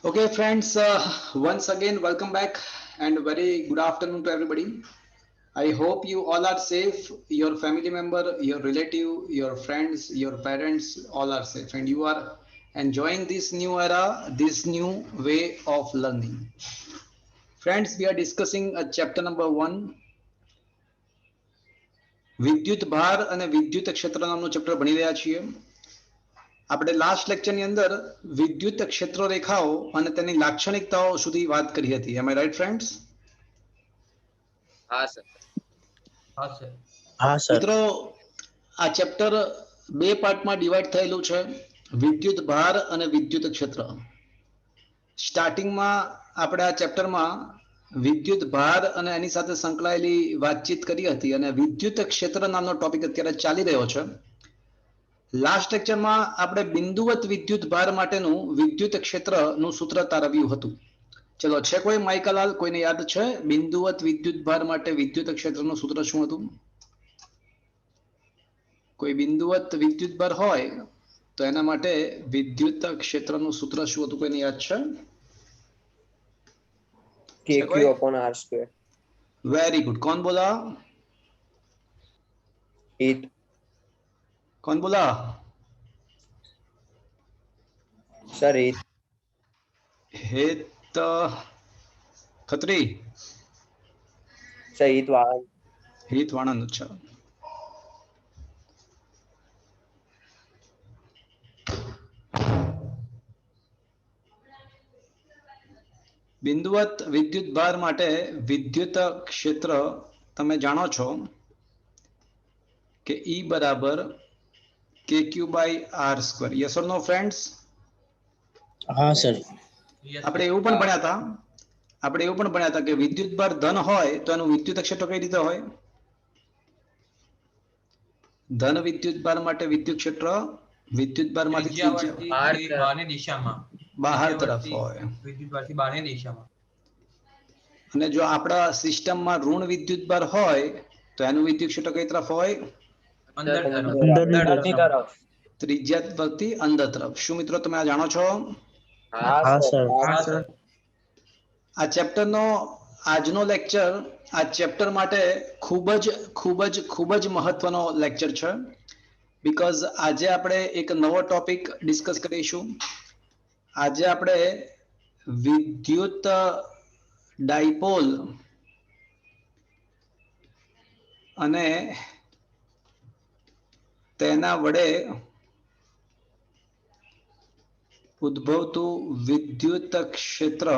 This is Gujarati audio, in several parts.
Okay, friends, once again, welcome back and very good afternoon to everybody. I hope you all are safe. Your family member, your relative, your friends, your parents, all are safe, and you are enjoying this new era, this new way of learning. Friends, we are discussing chapter number 1, વિદ્યુત ભાર અને વિદ્યુત ક્ષેત્ર નામનું ચેપ્ટર ભણી રહ્યા છીએ. આપણે લાસ્ટ લેક્ચરની અંદર વિદ્યુત ક્ષેત્ર રેખાઓ અને તેની લાક્ષણિકતાઓ સુધી વાત કરી હતી. એમ આઈ રાઈટ ફ્રેન્ડ્સ? હા સર. હા સર. હા સર. મિત્રો, આ ચેપ્ટર બે પાર્ટમાં ડિવાઈડ થયેલું છે, વિદ્યુત ભાર અને વિદ્યુત ક્ષેત્ર. સ્ટાર્ટિંગમાં આપણે આ ચેપ્ટરમાં વિદ્યુત ભાર અને એની સાથે સંકળાયેલી વાતચીત કરી હતી અને વિદ્યુત ક્ષેત્ર નામનો ટોપિક અત્યારે ચાલી રહ્યો છે. લાસ્ટ લેક્ચરમાં આપણે બિંદુવત વિદ્યુત ભાર માટેનું વિદ્યુત ક્ષેત્રનું સૂત્ર તારવ્યું હતું. ચલો, છે કોઈ માઇકલાલ? કોઈને યાદ છે બિંદુવત વિદ્યુત ભાર માટે વિદ્યુત ક્ષેત્રનું સૂત્ર શું હતું? કોઈ બિંદુવત વિદ્યુત ભાર હોય તો એના માટે વિદ્યુત ક્ષેત્રનું સૂત્ર શું હતું? કોઈને યાદ છે? KQ/R². Very good. કોણ બોલા? હિત. કોણ બોલા? સર હિત. હેત ખત્રી? સર હિત વાળંદ. હિત વાણંદ. અચ્છા, બિંદુવત વિદ્યુત ભાર માટે વિદ્યુત ક્ષેત્ર તમે જાણો છો કે E બરાબર KQ/R². Yes or no friends? હા સર. આપણે એવું પણ ભણ્યા હતા કે વિદ્યુત ભાર ધન હોય તો એનું વિદ્યુત ક્ષેત્ર કઈ રીતે હોય? ધન વિદ્યુત ભાર માટે વિદ્યુત ક્ષેત્ર વિદ્યુત ભાર માંથી બહારની દિશામાં બહાર તરફ હોય. વિદ્યુત ભારથી બહારની દિશામાં. અને જો આપણા સિસ્ટમમાં ઋણ વિદ્યુત ભાર હોય તો એનું વિદ્યુત ક્ષેત્ર કઈ તરફ હોય? અંદર અંદરની તરફ. ત્રિજ્યાથી અંદર તરફ. શું મિત્રો તમે આ જાણો છો? હા સર. હા સર. આ ચેપ્ટરનો આજનો લેક્ચર આ ચેપ્ટર માટે ખૂબ જ મહત્વનો લેક્ચર છે. બીકોઝ આજે આપણે એક નવો ટોપિક ડિસ્કસ કરીશું. આજે આપણે વિદ્યુત ડાયપોલ અને તેના વડે ઉદ્ભવતું વિદ્યુત ક્ષેત્ર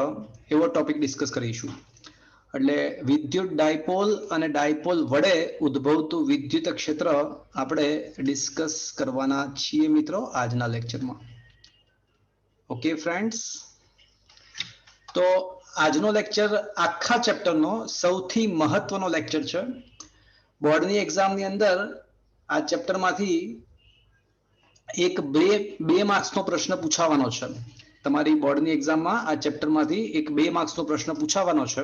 એવો ટોપિક ડિસ્કસ કરીશું. એટલે વિદ્યુત ડાયપોલ અને ડાયપોલ વડે ઉદ્ભવતું વિદ્યુત ક્ષેત્ર આપણે ડિસ્કસ કરવાના છીએ મિત્રો આજના લેક્ચરમાં. ઓકે ફ્રેન્ડ્સ, તો આજનો લેક્ચર આખા ચેપ્ટરનો સૌથી મહત્વનો લેક્ચર છે. બોર્ડની એક્ઝામની અંદર આ ચેપ્ટરમાંથી એક બે માર્ક્સનો પ્રશ્ન પૂછાવાનો છે. તમારી બોર્ડની એક્ઝામમાં આ ચેપ્ટરમાંથી એક 2 માર્ક્સનો પ્રશ્ન પૂછાવાનો છે.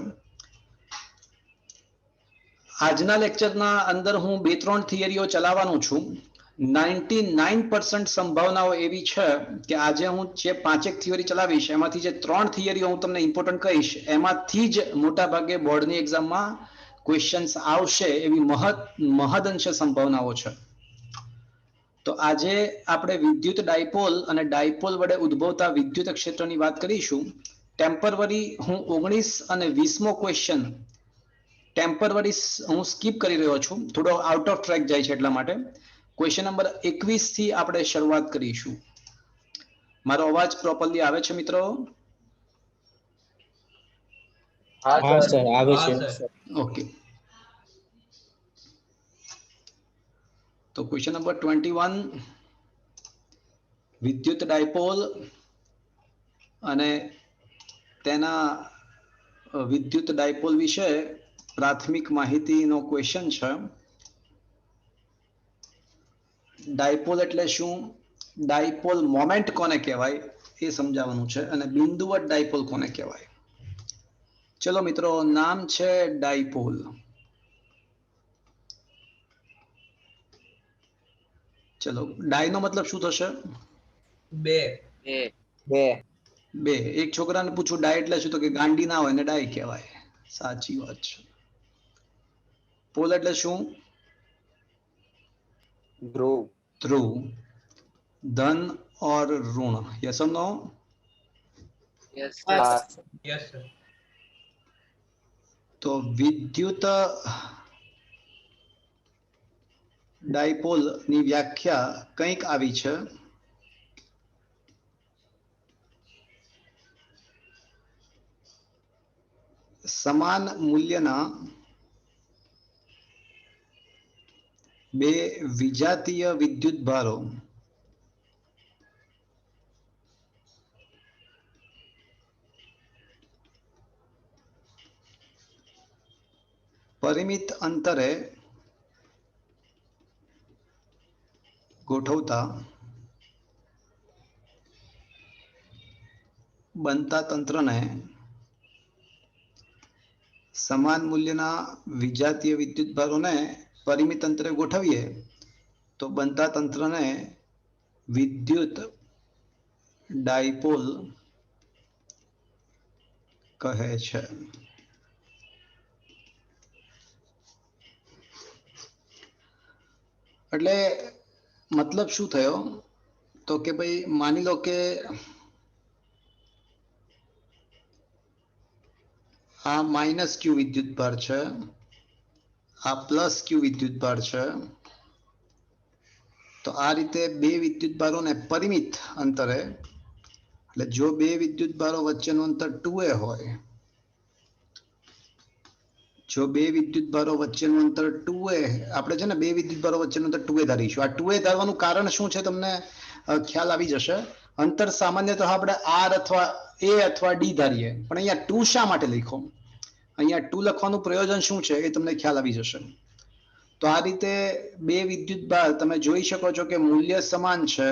આજના લેક્ચરના અંદર હું 2-3 થિયરીઓ ચલાવવાનો છું. 99% સંભાવનાઓ એવી છે કે આજે હું જે 5 થિયરી ચલાવીશ એમાંથી જે 3 થિયરીઓ હું તમને ઇમ્પોર્ટન્ટ કહીશ એમાંથી જ મોટા ભાગે બોર્ડની એક્ઝામમાં ક્વેશ્ચન્સ આવશે એવી મહદઅંશે સંભાવનાઓ છે. તો આજે આપણે વિદ્યુત ડાયપોલ અને ડાયપોલ વડે ઉદ્ભવતા વિદ્યુત ક્ષેત્રની વાત કરીશું. ટેમ્પરરી હું 19 અને 20મો ક્વેશ્ચન ટેમ્પરરી હું સ્કીપ કરી રહ્યો છું, થોડો આઉટ ઓફ ટ્રેક જાય છે એટલા માટે. ક્વેશ્ચન નંબર 21 થી આપણે શરૂઆત કરીશું. મારો અવાજ પ્રોપરલી આવે છે મિત્રો? હા સર, આવે છે. ઓકે, તો ક્વેશ્ચન નંબર 21, વિદ્યુત ડાયપોલ અને તેના વિદ્યુત ડાયપોલ વિશે પ્રાથમિક માહિતીનો ક્વેશ્ચન છે. ડાયપોલ એટલે શું, ડાયપોલ મોમેન્ટ કોને કહેવાય એ સમજાવવાનું છે, અને બિંદુવત ડાયપોલ કોને કહેવાય. ચલો મિત્રો, નામ છે ડાયપોલ. ચલો, ડાય નો મતલબ શું થશે? બે. બે. બે. એક છોકરાને પૂછું ડાય એટલે શું, તો કે ગાંડી ના હોય ને ડાય કહેવાય. સાચી વાત છે. પોલ એટલે શું? ધ્રુવ. ધ્રુવ. ધન ઓર ઋણ? યસ ઓર નો? હા યસ સર. તો વિદ્યુત ડાયપોલ ની વ્યાખ્યા કંઈક આવી છે. સમાન મૂલ્યના બે વિજાતીય વિદ્યુત ભારો પરિમિત અંતરે ગોઠવતા બનતા તંત્રને સમાન મૂલ્યના વિજાતીય વિદ્યુત ભારોને પરિમિત અંતરે ગોઠવીએ તો બનતા તંત્રને વિદ્યુત ડાયપોલ કહે છે. એટલે મતલબ શું થયો, તો કે ભાઈ માની લો કે આ માઇનસ ક્યુ વિદ્યુત ભાર છે, આ પ્લસ ક્યુ વિદ્યુત ભાર છે. તો આ રીતે બે વિદ્યુત ભારોને પરિમિત અંતરે, એટલે જો બે વિદ્યુત ભારો વચ્ચેનું અંતર 2a હોય, જો બે વિદ્યુત ભારો વચ્ચેનું અંતર 2a, આપણે છે ને બે વિદ્યુત ભારો વચ્ચેનું અંતર 2a ધારીશું. આ 2a ધારવાનું કારણ શું છે તમને ખ્યાલ આવી જશે. અંતર સામાન્યતઃ આપણે r અથવા a અથવા d ધારીએ, પણ અહીંયા 2 શા માટે લખ્યો, અહીંયા 2 લખવાનું પ્રયોજન શું છે એ તમને ખ્યાલ આવી જશે. તો આ રીતે બે વિદ્યુત ભાર તમે જોઈ શકો છો કે મૂલ્ય સમાન છે,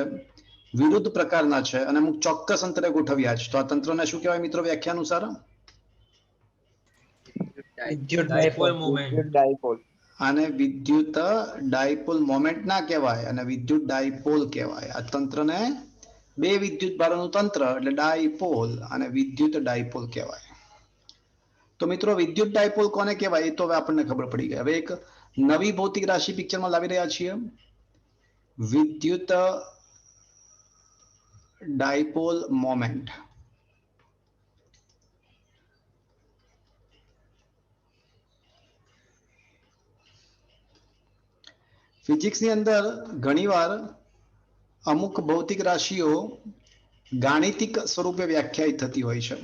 વિરુદ્ધ પ્રકારના છે અને અમુક ચોક્કસ અંતરે ગોઠવ્યા છે. તો આ તંત્રને શું કહેવાય મિત્રો વ્યાખ્યા અનુસાર? વિદ્યુત ડાયપોલ ડાયપોલ. મોમેન્ટ. વિદ્યુત ડાયપોલ. આને વિદ્યુત ડાયપોલ મોમેન્ટ ના કહેવાય અને વિદ્યુત ડાયપોલ કહેવાય. આ તંત્રને બે વિદ્યુત ભારોનું તંત્ર એટલે ડાયપોલ અને વિદ્યુત ડાયપોલ કહેવાય. તો મિત્રો વિદ્યુત ડાયપોલ કોને કહેવાય એ તો હવે આપણને ખબર પડી ગઈ. હવે એક નવી ભૌતિક રાશિ પિક્ચરમાં લાવી રહ્યા છીએ, વિદ્યુત ડાયપોલ મોમેન્ટ. ફિઝિક્સની અંદર ઘણીવાર અમુક ભૌતિક રાશિઓ ગાણિતિક સ્વરૂપે વ્યાખ્યાયિત થતી હોય છે.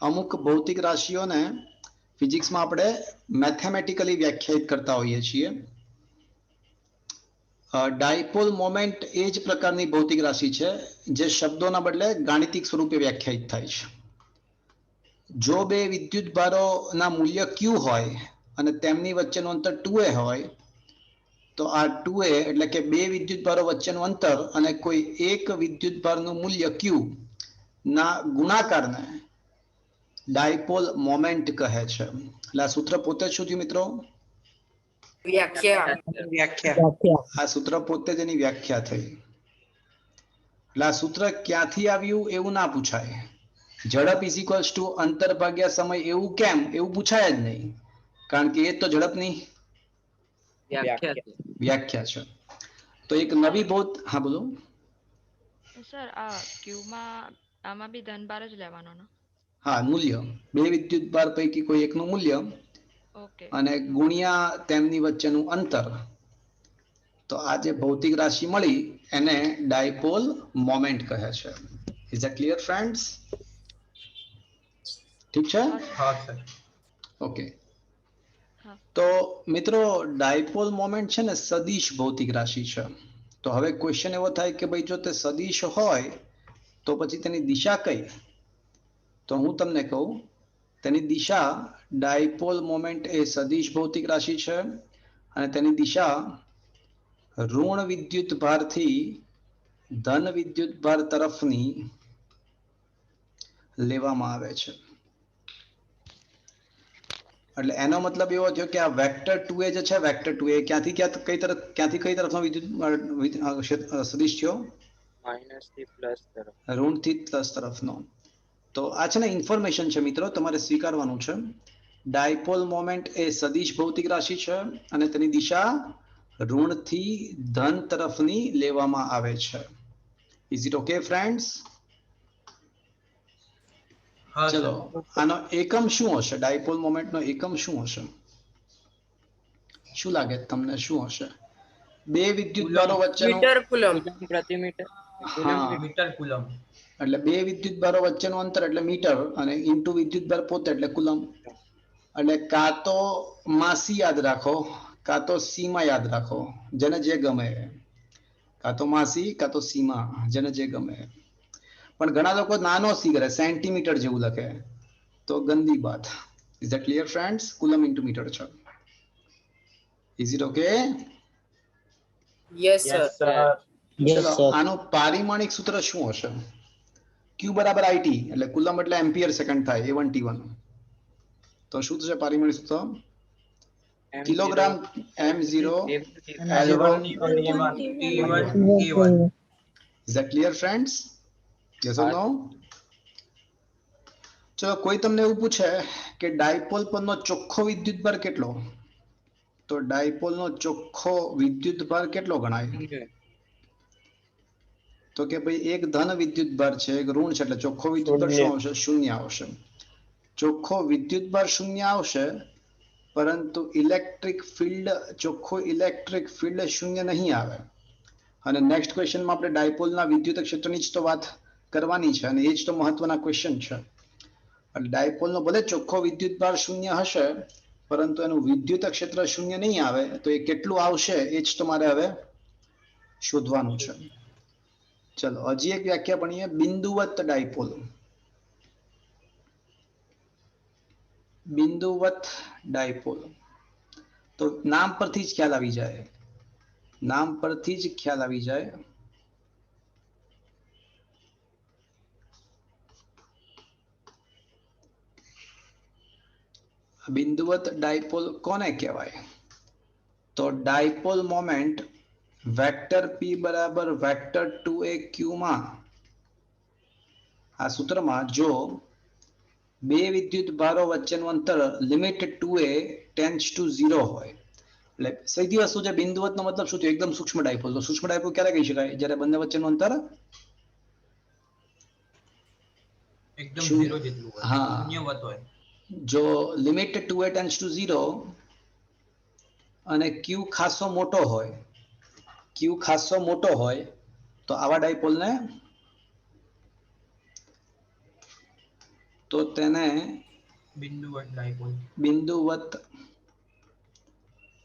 અમુક ભૌતિક રાશિઓને ફિઝિક્સમાં આપણે મેથેમેટિકલી વ્યાખ્યાયિત કરતા હોઈએ છીએ. ડાયપોલ મોમેન્ટ એ જ પ્રકારની ભૌતિક રાશિ છે જે શબ્દોના બદલે ગાણિતિક સ્વરૂપે વ્યાખ્યાયિત થાય છે. જો બે વિદ્યુત ભારોના મૂલ્ય q હોય અને તેમની વચ્ચેનું અંતર 2a હોય, તો આ 2a એટલે કે બે વિદ્યુત ભારો વચ્ચેનું અંતર અને કોઈ એક વિદ્યુત ભારનું મૂલ્ય q ના ગુણાકારને ડાયપોલ મોમેન્ટ કહે છે. એટલે આ સૂત્ર પોતે શું થયું મિત્રો? વ્યાખ્યા. આ સૂત્ર પોતે જ એની વ્યાખ્યા થઈ. એટલે આ સૂત્ર ક્યાંથી આવ્યું એવું ના પૂછાય. ઝડપ ઇઝ ઇક્વલ્સ ટુ અંતર ભાગ્યા સમય એવું કેમ, એવું પૂછાય જ નહીં, કારણ કે એ તો ઝડપની વ્યાખ્યા છે. તો એક નવી ભૌત, હા બોલો. સર આ ક્યુમાં આમાં બી ધન બાર જ લેવાનો ને? હા, મૂલ્ય બે વિદ્યુત ભાર પૈકી કોઈ એકનું મૂલ્ય ઓકે. અને ગુણ્યા તેમની વચ્ચેનું અંતર. તો આ જે ભૌતિક રાશિ મળી એને ડાયપોલ મોમેન્ટ કહે છે. Is it clear friends? ઠીક છે? હા સર. ઓકે. હા. તો મિત્રો ડાયપોલ મોમેન્ટ છે ને સદિશ ભૌતિક રાશિ છે. તો હવે ક્વેશ્ચન એવો થાય કે ભાઈ જો તે સદિશ હોય તો પછી તેની દિશા કઈ? તો હું તમને કહું, તેની દિશા ડાયપોલ મોમેન્ટ એ સદિશ ભૌતિક રાશિ છે અને તેની દિશા ઋણ વિદ્યુત ભારથી ધન વિદ્યુત ભાર તરફની લેવામાં આવે છે. એટલે એનો મતલબ એવો થયો કે આ વેક્ટર 2a જે છે, વેક્ટર 2a ક્યાંથી કઈ તરફનો વિદ્યુત સદિશ થયો? માઇનસ થી પ્લસ તરફ. ઋણથી પ્લસ તરફનો. તો આ છે ને ઇન્ફોર્મેશન છે મિત્રો, તમારે સ્વીકારવાનું છે. ડાયપોલ મોમેન્ટ એ સદિશ ભૌતિક રાશિ છે અને તેની દિશા ઋણથી ધન તરફની લેવામાં આવે છે. Is it okay friends? હા ચલો, સર આનો એકમ શું હશે? ડાયપોલ મોમેન્ટનો એકમ શું હશે? શું લાગે તમને શું હશે? બે વિદ્યુત ભારો વચ્ચેનો મીટર કુલમ. કુલમ પ્રતિ મીટર. હા, મીટર કુલમ. એટલે બે વિદ્યુત ભારો વચ્ચેનું અંતર એટલે મીટર અને ઇન્ટુ વિદ્યુત ભાર પોતે એટલે કુલમ. એટલે કાં તો માસી યાદ રાખો, કાં તો સીમા યાદ રાખો, જેને જે ગમે. કાં તો માસી કાં તો સીમા, જેને જે ગમે. પણ ઘણા લોકો નાનો સી કરે, સેન્ટીમીટર જેવું લખે, તો ગંદી વાત. Is that clear friends? Coulomb into metre છે. Is it okay? Yes sir. ચલો, આનું પારિમાણિક સૂત્ર શું હશે? Q બરાબર IT એટલે કુલમ એટલે એમ્પિયર સેકન્ડ થાય, A1 T1. તો શું થશે પારિમાણિક સૂત્ર? Kilogram M0 L1 L1 T1 T1 K1. Is that clear friends? Yes or no? ચલો, કોઈ તમને એવું પૂછે કે ડાયપોલ પરનો ચોખ્ખો વિદ્યુતભાર કેટલો? તો ડાયપોલનો ચોખ્ખો વિદ્યુતભાર કેટલો ગણાય? તો કે ભાઈ એક ધન વિદ્યુતભાર છે, એક ઋણ છે, એટલે ચોખ્ખો વિદ્યુતભાર શું આવશે? શૂન્ય આવશે. ચોખ્ખો વિદ્યુતભાર શૂન્ય આવશે, પરંતુ ઇલેક્ટ્રિક ફિલ્ડ, ચોખ્ખો ઇલેક્ટ્રિક ફિલ્ડ શૂન્ય નહીં આવે. અને નેક્સ્ટ ક્વેશ્ચનમાં આપણે ડાયપોલના વિદ્યુત ક્ષેત્રની જ તો વાત કરવાની છે અને એ જ તો મહત્વના ક્વેશ્ચન છે. એટલે ડાયપોલનો ભલે ચોખ્ખો વિદ્યુતભાર શૂન્ય હશે, પરંતુ એનું વિદ્યુત ક્ષેત્ર શૂન્ય નહીં આવે, તો એ કેટલું આવશે એ જ તમારે હવે શોધવાનું છે. ચલો, હજી એક વ્યાખ્યા ભણીએ, બિંદુવત ડાયપોલ. બિંદુવત ડાયપોલ તો નામ પરથી જ ખ્યાલ આવી જાય, નામ પરથી જ ખ્યાલ આવી જાય. બિંદુવત ડાયપોલ કોને કહેવાય? તો ડાયપોલ મોમેન્ટ વેક્ટર P બરાબર વેક્ટર 2AQ માં, આ સૂત્રમાં જો બે વિદ્યુત ભારો વચ્ચેનું અંતર લિમિટ 2A ટેન્ડ્સ ટુ 0 હોય, એટલે સીધી વસ્તુ છે, બિંદુવતનો મતલબ શું થયો? એકદમ સૂક્ષ્મ ડાયપોલ. તો સૂક્ષ્મ ડાયપોલ ક્યારે કહી શકાય? જ્યારે બંને વચ્ચેનું અંતર એકદમ શૂન્ય. 0 જેટલું હોય, હા. શૂન્યવત હોય. જો લિમિટ 2A ટેન્ડ્સ ટુ 0 અને Q ખાસો મોટો હોય, Q ખાસો મોટો હોય, તો આવા ડાયપોલને, તો તેને બિંદુવત ડાયપોલ. બિંદુવત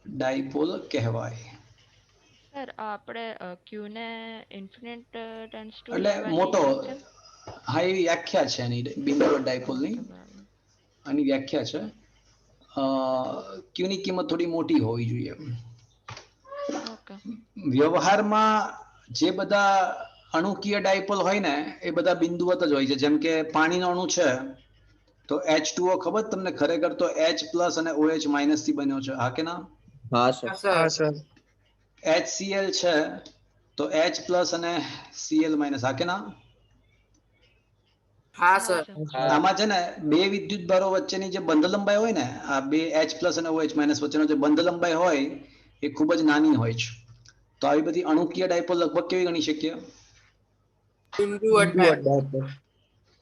ડાયપોલ કહેવાય. સર આપણે ક્યુ ને ઇન્ફિનિટ ટેન્ડ્સ ટુ એટલે લેવાની મોટો, જરૂર છે? હા એવી વ્યાખ્યા છે એની બિંદુવત ડાયપોલની. બરાબર. આની વ્યાખ્યા છે ક્યુની કિંમત થોડી મોટી હોવી જોઈએ. ઓકે. વ્યવહારમાં જે બધા અણુકીય ડાયપોલ હોય ને એ બધા બિંદુવત જ હોય છે. જેમ કે પાણીનો અણુ છે તો H2O ખબર તમને? ખરેખર તો H પ્લસ અને OH માઇનસ થી બન્યો છે, હા કે ના? હા સર. હા સર. HCl છે તો H પ્લસ અને Cl માઇનસ, હા કે ના? હા હા સર. સર. આમાં છે ને બે વિદ્યુત ભારો વચ્ચેની જે બંધ લંબાઈ હોય ને, આ બે H પ્લસ અને OH માઇનસ વચ્ચેનો જે બંધ લંબાઈ હોય એ ખૂબ જ નાની હોય છે. તો આવી બધી અણુકીય ડાયપોલ લગભગ કેવી ગણી શકીએ? બિંદુવત ડાયપોલ.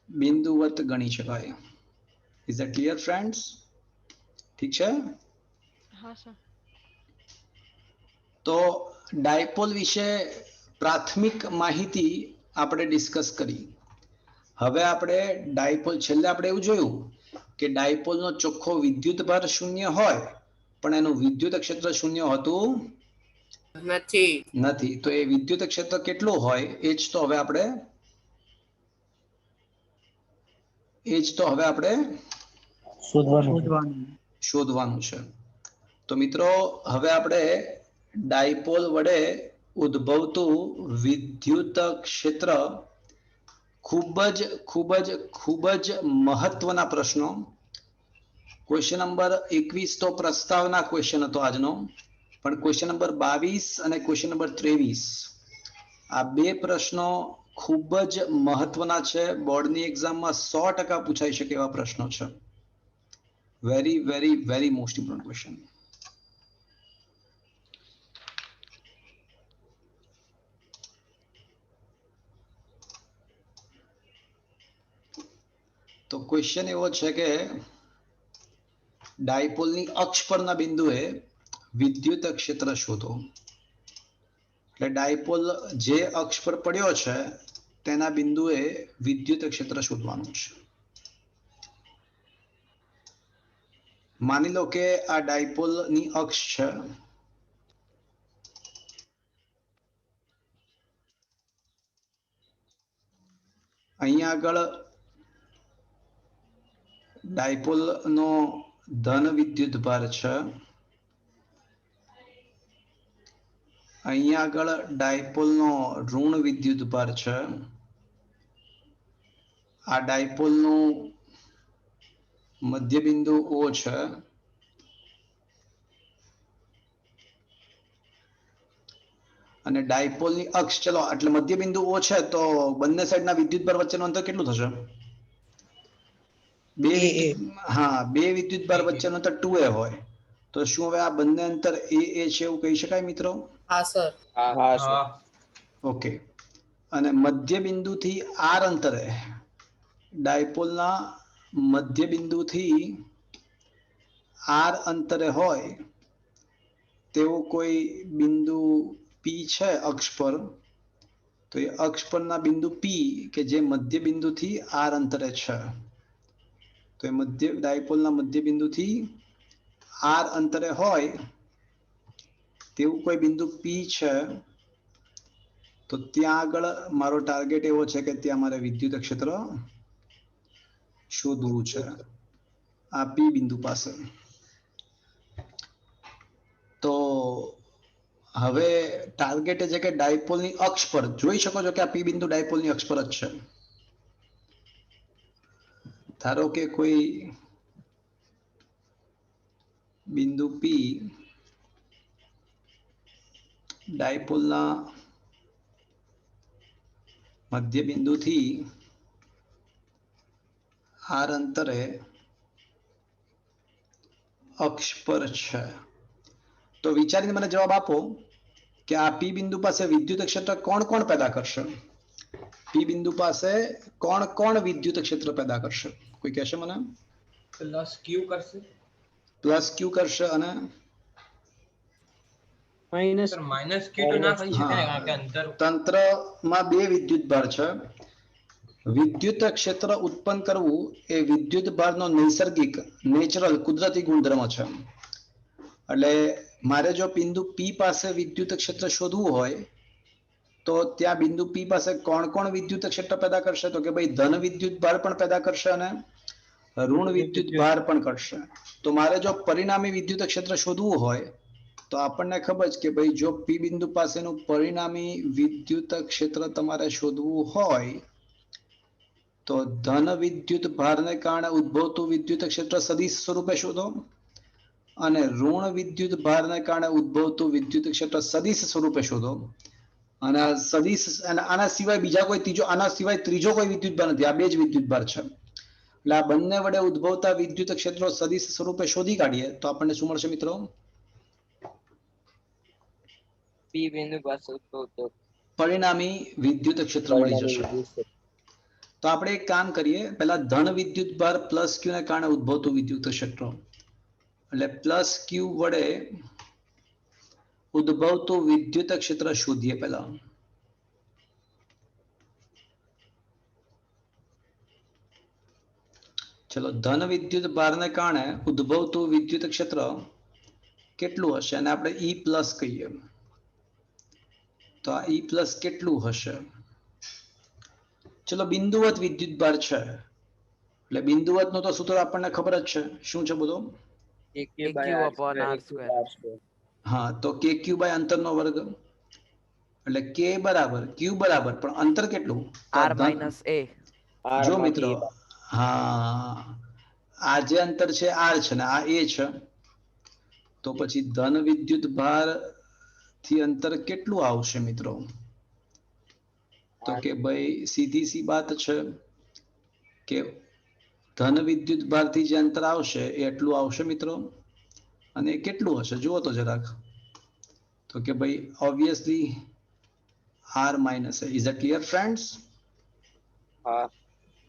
બિંદુવત ગણી શકાય. Is that clear friends? ઠીક છે. હા સર. તો ડાયપોલ વિશે પ્રાથમિક માહિતી આપણે ડિસ્કસ કરી. હવે આપણે ડાયપોલ, છેલ્લે આપણે એવું જોયું કે ડાયપોલનો ચોખ્ખો વિદ્યુતભાર શૂન્ય હોય, પણ એનું વિદ્યુત ક્ષેત્ર શૂન્ય હોતું નથી. તો એ વિદ્યુત ક્ષેત્ર કેટલું હોય એ જ તો હવે આપણે શોધવાનું છે. તો મિત્રો હવે આપણે ડાયપોલ વડે ઉદ્ભવતું વિદ્યુત ક્ષેત્ર, ખૂબ જ મહત્વના પ્રશ્નો. ક્વેશ્ચન નંબર 21 તો પ્રસ્તાવના ક્વેશ્ચન હતો આજનો, પણ ક્વેશ્ચન નંબર 22 અને ક્વેશ્ચન નંબર 23 આ બે પ્રશ્નો ખૂબ જ મહત્વના છે. બોર્ડની એક્ઝામમાં 100% પૂછાઈ શકે એવા પ્રશ્નો છે. Very very very most important question. તો ક્વેશ્ચન એવો છે કે ડાયપોલની અક્ષ પરના બિંદુએ વિદ્યુત ક્ષેત્ર શોધો. એટલે ડાયપોલ જે અક્ષ પર પડ્યો છે તેના બિંદુએ વિદ્યુત ક્ષેત્ર શોધવાનું છે. માની લો કે આ ડાયપોલની અક્ષ છે. અહીંયા આગળ ડાયપોલનો ધન વિદ્યુત ભાર છે. અહીંયા આગળ ડાયપોલનો ઋણ વિદ્યુત ભાર છે. આ ડાયપોલનું મધ્ય બિંદુ O છે. અને ડાયપોલની અક્ષ, ચલો એટલે મધ્ય બિંદુ O છે તો બંને સાઈડના વિદ્યુત ભાર વચ્ચેનું અંતર કેટલું થશે? બે વિદ્યુત ભાર વચ્ચેનું અંતર 2a હોય. તો શું હવે આ બંને અંતર a છે એવું કહી શકાય મિત્રો? હા સર. હા સર. ઓકે. અને મધ્ય બિંદુથી r અંતરે, ડાયપોલના મધ્ય બિંદુથી r અંતરે હોય તેવું કોઈ બિંદુ P છે અક્ષ પર, તો એ અક્ષ પરના બિંદુ P કે જે મધ્ય બિંદુથી r અંતરે છે, તો એ ડાયપોલના મધ્ય બિંદુથી r અંતરે હોય તેવું કોઈ બિંદુ P છે, તો ત્યાં આગળ મારો ટાર્ગેટ એવો છે કે ત્યાં મારે વિદ્યુત ક્ષેત્ર શોધવું છે આ P બિંદુ પાસે. તો હવે ટાર્ગેટ છે કે ડાયપોલની અક્ષ પર, જોઈ શકો છો કે આ P બિંદુ ડાયપોલની અક્ષ પર જ છે. ધારો કે કોઈ બિંદુ P ડાયપોલના મધ્ય બિંદુથી r અંતરે અક્ષ પર છે. તો વિચારીને મને જવાબ આપો કે આ P બિંદુ પાસે વિદ્યુત ક્ષેત્ર કોણ કોણ પેદા કરશે? P બિંદુ પાસે કોણ કોણ વિદ્યુત ક્ષેત્ર પેદા કરશે? કોઈ કહેશે મને? પ્લસ Q કરશે. પ્લસ Q કરશે અને સર માઇનસ Q તો ના કહી શકાય કારણ કે અંતર તંત્રમાં બે વિદ્યુત ભાર છે. વિદ્યુત ક્ષેત્ર ઉત્પન્ન કરવું એ વિદ્યુત ભારનો નૈસર્ગિક નેચરલ કુદરતી ગુણધર્મ છે. એટલે મારે જો બિંદુ P પાસે વિદ્યુત ક્ષેત્ર શોધવું હોય તો ત્યાં બિંદુ P પાસે કોણ કોણ વિદ્યુત ક્ષેત્ર પેદા કરશે? તો કે ભાઈ ધન વિદ્યુત ભાર પણ પેદા કરશે અને ઋણ વિદ્યુત ભાર પણ કરશે. તો મારે જો પરિણામી વિદ્યુત ક્ષેત્ર શોધવું હોય તો આપણને ખબર છે કે ભાઈ જો P બિંદુ પાસેનું પરિણામી વિદ્યુત ક્ષેત્ર તમારે શોધવું હોય તો ધન વિદ્યુત ભારને કારણે ઉદ્ભવતું વિદ્યુત ક્ષેત્ર સદિશ સ્વરૂપે શોધો અને ઋણ વિદ્યુત ભારને કારણે ઉદ્ભવતું વિદ્યુત ક્ષેત્ર સદિશ સ્વરૂપે શોધો. અને સદિશ આના સિવાય બીજા કોઈ ત્રીજો કોઈ વિદ્યુત ભાર નથી. આ બે જ વિદ્યુત ભાર છે. એટલે આ બંને વડે ઉદ્ભવતા વિદ્યુત ક્ષેત્રો સદિશ સ્વરૂપે શોધી કાઢીએ તો આપણને શું મળશે મિત્રો? P બિંદુ પાસે ઉદ્ભવતો પરિણામી વિદ્યુત ક્ષેત્ર મળી જશે. તો આપણે એક કામ કરીએ, પહેલા ધન વિદ્યુત ભાર પ્લસ Q ને કારણે ઉદ્ભવતું વિદ્યુત ક્ષેત્ર, એટલે પ્લસ Q વડે ઉદ્ભવતું વિદ્યુત ક્ષેત્ર શોધીએ. પહેલા ચલો ધન વિદ્યુત ભારને કારણે ઉદ્ભવતું વિદ્યુત ક્ષેત્ર કેટલું હશે? અને આપણે E પ્લસ કહીએ તો આ E પ્લસ કેટલું હશે? ચલો બિંદુવત વિદ્યુત ભાર છે એટલે બિંદુવત નું તો સૂત્ર આપણને ખબર જ છે. શું છે બધું? હા, તો KQ બાય અંતરનો વર્ગ એટલે K બરાબર Q બરાબર પણ અંતર કેટલું? r minus a. જો મિત્રો, હા આ જે અંતર છે r છે ને આ a છે, તો પછી ધન વિદ્યુત ભાર થી અંતર કેટલું આવશે મિત્રો? તો કે ભાઈ સીધી સી બાત છે કે ધન વિદ્યુત ભારથી જે અંતર આવશે એ એટલું આવશે મિત્રો, અને એ કેટલું હશે જુઓ તો જરાક. તો કે ભાઈ obviously r minus is it clear friends?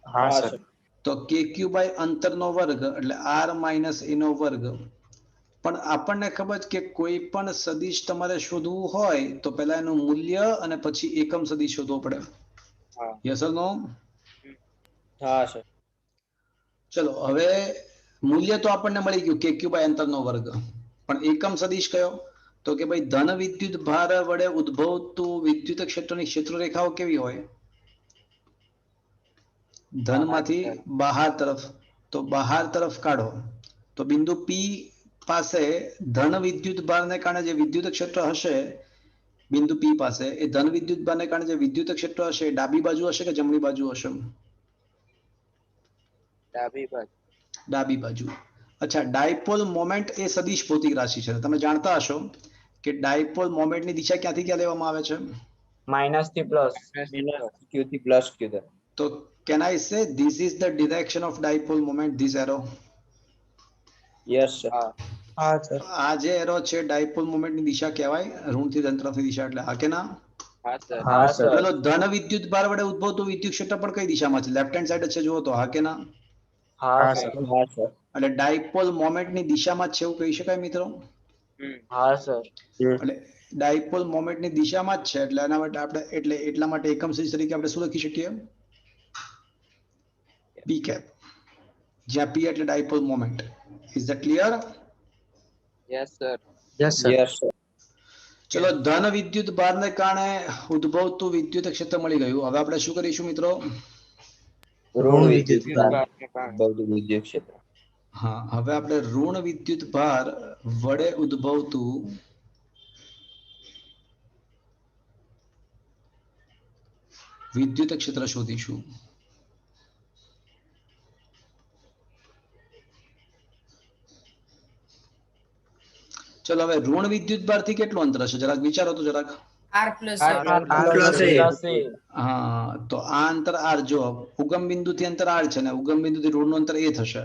હા સર. તો કે ક્યુ બાય અંતરનો વર્ગ એટલે r માઇનસ એનો વર્ગ. પણ આપણને ખબર છે કે કોઈ પણ સદિશ તમારે શોધવું હોય તો પહેલા એનું મૂલ્ય અને પછી એકમ સદિશ શોધવો પડે. યસ ઓર નો? હા સર. ચલો હવે મૂલ્ય તો આપણને મળી ગયું કે ક્યુ બાય અંતરનો વર્ગ, પણ એકમ સદિશ કયો? તો કે ભાઈ ધન વિદ્યુત ભાર વડે ઉદ્ભવતું વિદ્યુત ક્ષેત્રની ક્ષેત્રરેખાઓ કેવી હોય? ધનમાંથી બહાર તરફ. તો બહાર તરફ કાઢો તો બિંદુ પી પાસે ધન વિદ્યુત ભારને કારણે જે વિદ્યુત ક્ષેત્ર હશે બિંદુ પી પાસે, એ ધન વિદ્યુત ભારને કારણે જે વિદ્યુત ક્ષેત્ર હશે એ ડાબી બાજુ હશે કે જમણી બાજુ હશે? ડાબી બાજુ. ડાબી બાજુ. અચ્છા, ડાયપોલ મોમેન્ટ એ સદિશ ભૌતિક રાશિ છે. તમે જાણતા હશો કે ડાયપોલ મોમેન્ટની દિશા ક્યાંથી ક્યાં લેવામાં આવે છે? માઇનસ થી પ્લસ. ક્યુ થી પ્લસ ક્યુ. તો can I say this is the direction of dipole moment, this arrow? Yes sir. હા સર. આ જે એરો છે ડાયપોલ મોમેન્ટની દિશા કહેવાય, ઋણથી ધન તરફની દિશા, એટલે હા કે ના? હા સર. હા સર. પેલો ધન વિદ્યુત ભાર વડે ઉદ્ભવતું વિદ્યુત ક્ષેત્ર પણ કઈ દિશામાં છે? લેફ્ટ હેન્ડ સાઈડ છે જુઓ તો, હા કે ના? હા સર. હા સર. એટલે ડાયપોલ મોમેન્ટની દિશામાં જ છે એવું કહી શકાય મિત્રો? હા સર. એટલે ડાયપોલ મોમેન્ટની દિશામાં જ છે એટલે એના માટે આપણે એટલા માટે એકમ સદિશ તરીકે આપણે શું લખી શકીએ? પી કેપ, જ્યાં પી એટલે dipole moment. Is that clear? Yes sir. Yes sir. Yes sir. ચલો, ધન વિદ્યુત ભારને કારણે ઉદ્ભવતું વિદ્યુત ક્ષેત્ર મળી ગયું. હવે આપણે શું કરીશું મિત્રો? ઋણ વિદ્યુત વિદ્યુત ભાર. બૌદ્ધ વિદ્યુત ક્ષેત્ર. હા, હવે આપણે ઋણ વિદ્યુત ભાર વડે ઉદ્ભવતું વિદ્યુત ક્ષેત્ર શોધીશું. ચલો, હવે ઋણ વિદ્યુત ભારથી કેટલું અંતર હશે જરાક વિચારો તો જરાક. R plus R A. plus A. હા, તો આ અંતર r, જો ઉગમ બિંદુથી અંતર r છે ને ઉગમ બિંદુથી ઋણનું અંતર a થશે.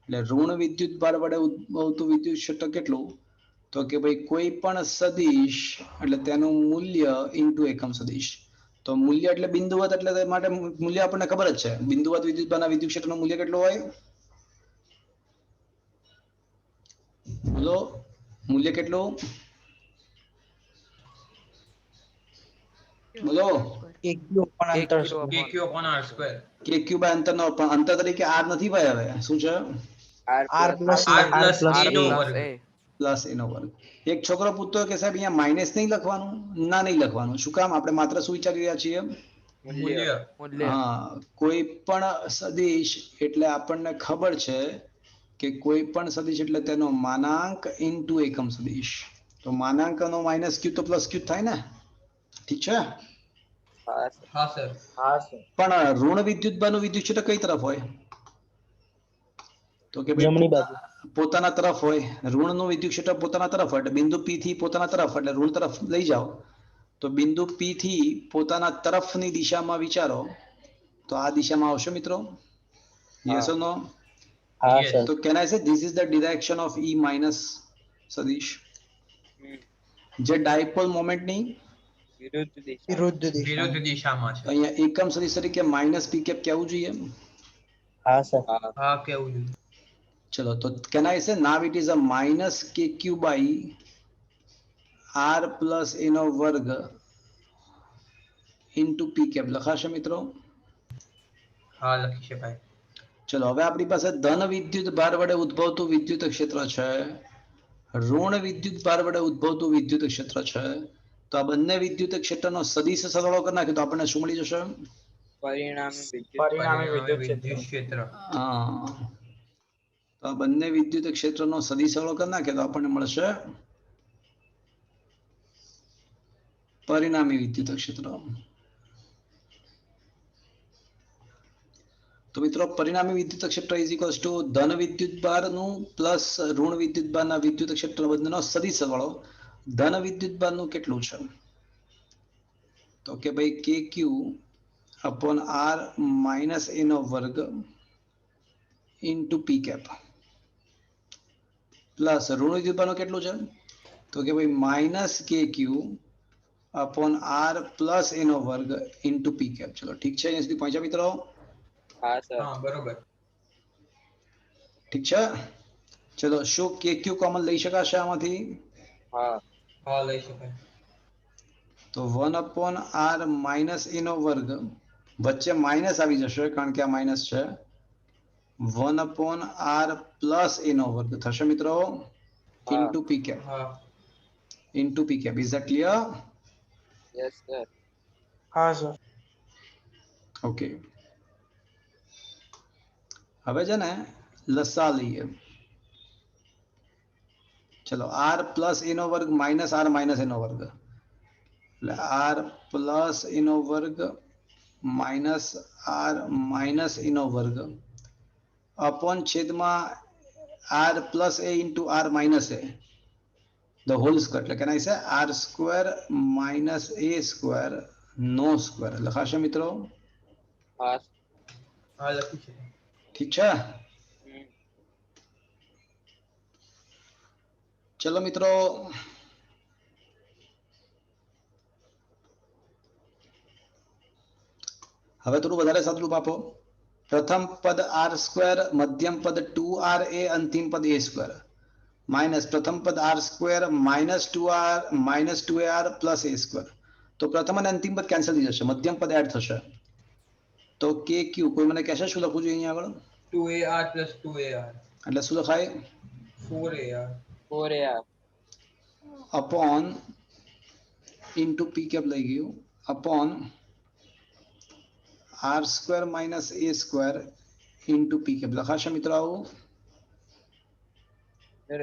એટલે ઋણ વિદ્યુત ભાર વડે ઉદ્ભવતું વિદ્યુત ક્ષેત્ર કેટલું? તો કે ભાઈ કોઈ પણ સદિશ એટલે તેનું મૂલ્ય ઇન્ટુ એકમ સદિશ. તો મૂલ્ય એટલે બિંદુવત, એટલે તે માટે મૂલ્ય આપણને ખબર જ છે. બિંદુવત વિદ્યુત ભારના વિદ્યુત ક્ષેત્રનું મૂલ્ય કેટલું હોય? બોલો, મૂલ્ય કેટલું? બોલો. કે ક્યુ upon r square. કે ક્યુ બાય અંતરનો, પણ અંતર તરીકે r નથી ભાઈ. હવે શું છે? R plus r plus a નો વર્ગ. પ્લસ એનો વર્ગ. એક છોકરો પૂછતો કે સાહેબ અહીંયા માઇનસ નહીં લખવાનું? ના, નહીં લખવાનું. શું કામ? આપણે માત્ર શું વિચારી રહ્યા છીએ? મૂલ્ય. હા, કોઈ પણ સદિશ એટલે આપણને ખબર છે કે કોઈ પણ સદિશ એટલે તેનો માનાંક ઇન્ટુ એકમ સદિશ. તો માનાંકનો માઇનસ ક્યુ તો પ્લસ ક્યુ થાય ને? ઠીક છે? હા સર. હા સર. પણ ઋણ વિદ્યુત ભારનું વિદ્યુત ક્ષેત્ર કઈ તરફ હોય? તો કે ભાઈ પોતાના તરફ હોય. ઋણનું વિદ્યુત ક્ષેત્ર પોતાના તરફ હોય એટલે બિંદુ પી થી પોતાના તરફ, એટલે ઋણ તરફ લઈ જાઓ તો બિંદુ પી થી પોતાના તરફની દિશામાં વિચારો તો આ દિશામાં આવશે મિત્રો. યસ ઓર નો? હા સર. તો કેન આઈ સે this is the direction of E minus સદિશ, જે ડાયપોલ મોમેન્ટની વિરુદ્ધ દિશા. વિરુદ્ધ દિશા. વિરુદ્ધ દિશામાં છે. અહીંયા એકમ સદિશ તરીકે માઇનસ પી કેપ કહેવું જોઈએ. હા સર. હા કેવું જોઈએ. ચલો, તો કેન આઈ સે now it is a minus કે ક્યુ બાય r પ્લસ એનો વર્ગ ઇન્ટુ પી કેપ લખાશે મિત્રો? હા લખી શકાય. ચલો, હવે આપણી પાસે ધન વિદ્યુત ભાર વડે ઉદ્ભવતું વિદ્યુત ક્ષેત્ર છે, ઋણ વિદ્યુત ભાર વડે ઉદ્ભવતું વિદ્યુત ક્ષેત્ર છે. તો આ બંને વિદ્યુત ક્ષેત્રનો સદિશ સરવાળો કરી નાખીએ તો આપણને શું મળી જશે? પરિણામી વિદ્યુત ક્ષેત્ર. હા, તો આ બંને વિદ્યુત ક્ષેત્રનો સદિશ સરવાળો કરી નાખીએ તો આપણને મળશે પરિણામી વિદ્યુત ક્ષેત્ર. તો મિત્રો, પરિણામી વિદ્યુત ક્ષેત્ર ઇઝ ઇક્વલ્સ ટુ ધન વિદ્યુત ભારનું પ્લસ ઋણ વિદ્યુત ભારના વિદ્યુત ક્ષેત્ર બંનેનો સદિશ સરવાળો. ધન વિદ્યુત ભારનું કેટલું છે? તો કે ભાઈ કે ક્યુ अपॉन आर माइनस ए નો વર્ગ ઇન્ટુ પી કેપ પ્લસ ઋણ વિદ્યુતભારનું કેટલું છે તો કે ભાઈ માઇનસ કે ક્યુ अपॉन आर प्लस ए નો વર્ગ ઇન્ટુ પી કેપ. ચલો ઠીક છે, અહીંયા સુધી પહોંચ્યા મિત્રો? હા સર. હા બરોબર. ઠીક છે. ચલો શું કે ક્યુ કોમન લઈ શકાશે આમાંથી? હા. હા લઈ શકાય. તો 1 अपॉन आर माइनस ए નો વર્ગ વચ્ચે માઇનસ આવી જશે કારણ કે આ માઇનસ છે. 1 अपॉन आर प्लस ए નો વર્ગ થશે મિત્રો ઇન્ટુ પી કેપ. હા. Into P cap. Is that clear? Yes sir. હા સર. ઓકે, હવે છે ને લસા લઈએ. ચલો આર પ્લસ એ નો વર્ગ માઇનસ આર માઇનસ એ નો વર્ગ એટલે આર પ્લસ એ નો વર્ગ માઇનસ આર માઇનસ એ નો વર્ગ अपॉन છેદમાં R plus A into R minus A the whole square એટલે કેના છે R square minus A square નો સ્ક્વેર લખાશે મિત્રો? હા. હા લખી શકાય. ઠીક છે. ચલો મિત્રો, હવે થોડું વધારે સાદુરૂપ આપો. પ્રથમ પદ આર સ્ક્વેર, મધ્યમ પદ 2r એ, અંતિમ પદ એ સ્ક્વેર માઇનસ પ્રથમ પદ R square minus 2ar plus A square. તો પ્રથમ અને અંતિમ પદ કેન્સલ થઈ જશે, મધ્યમ પદ એડ થશે. તો કે ક્યુ કોઈ મને કહેશે શું લખવું જોઈએ અહીંયા આગળ? 2ar plus 2ar એટલે શું લખાય? 4ar 4ar upon into P cap लई गયું upon R square minus A square into P cap લખાશે મિત્રો આવું? સર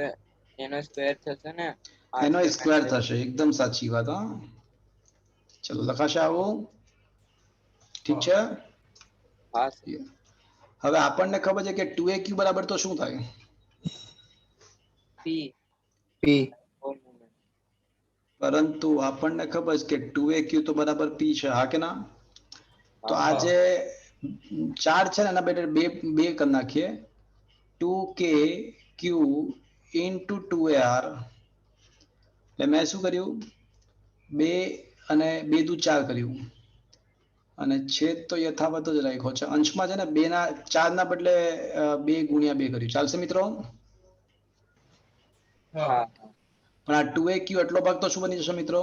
એનો સ્ક્વેર થશે ને? એનો સ્ક્વેર થશે, એકદમ સાચી વાત. હા ચલો લખાશે આવું? ઠીક છે. હા. હવે આપણને ખબર છે કે 2aq બરાબર તો શું થાય? પી. પી. પરંતુ આપણને ખબર છે કે 2aq તો બરાબર p છે, હા કે ના? તો આ જે 4 છે ને એના બેટર બે કરી નાખીએ. 2k q ઇન્ટુ 2ar એટલે મેં શું કર્યું 2 અને 2 દુ 4 કર્યું અને છેદ તો યથાવત જ રાખ્યો છે. અંશમાં છે ને 2 ના 4 ના બદલે 2 ગુણ્યા 2 કર્યું. ચાલશે મિત્રો? હા. પણ આ 2aq એટલો ભાગ તો શું બની જશે મિત્રો?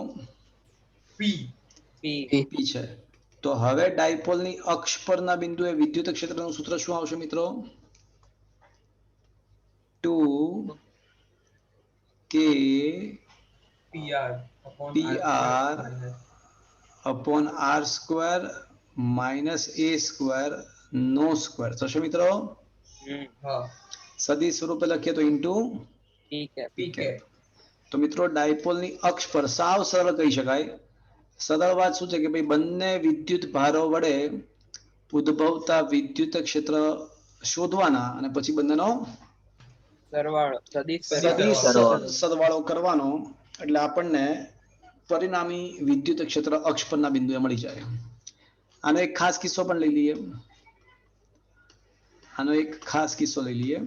p પી. p છે. તો હવે ડાયપોલની અક્ષ પરના બિંદુએ વિદ્યુત ક્ષેત્રનું સૂત્ર શું આવશે મિત્રો? 2k pr upon R square minus A square नो स्क्वेर થશે મિત્રો? હા. સદી સ્વરૂપે લખીએ તો ઇન્ટુ પી p તો મિત્રો ડાયપોલની અક્ષ પર સાવ સરળ કહી શકાય. સરળ વાત શું છે કે ભાઈ બંને વિદ્યુત ભારો વડે ઉદ્ભવતા વિદ્યુત ક્ષેત્ર શોધવાના અને પછી બંનેનો સરવાળો સદિશ સરવાળો કરવાનો એટલે આપણને પરિણામી વિદ્યુત ક્ષેત્ર અક્ષ પરના બિંદુએ મળી જાય. આનો એક ખાસ કિસ્સો પણ લઈ લઈએ. આનો એક ખાસ કિસ્સો લઈ લઈએ.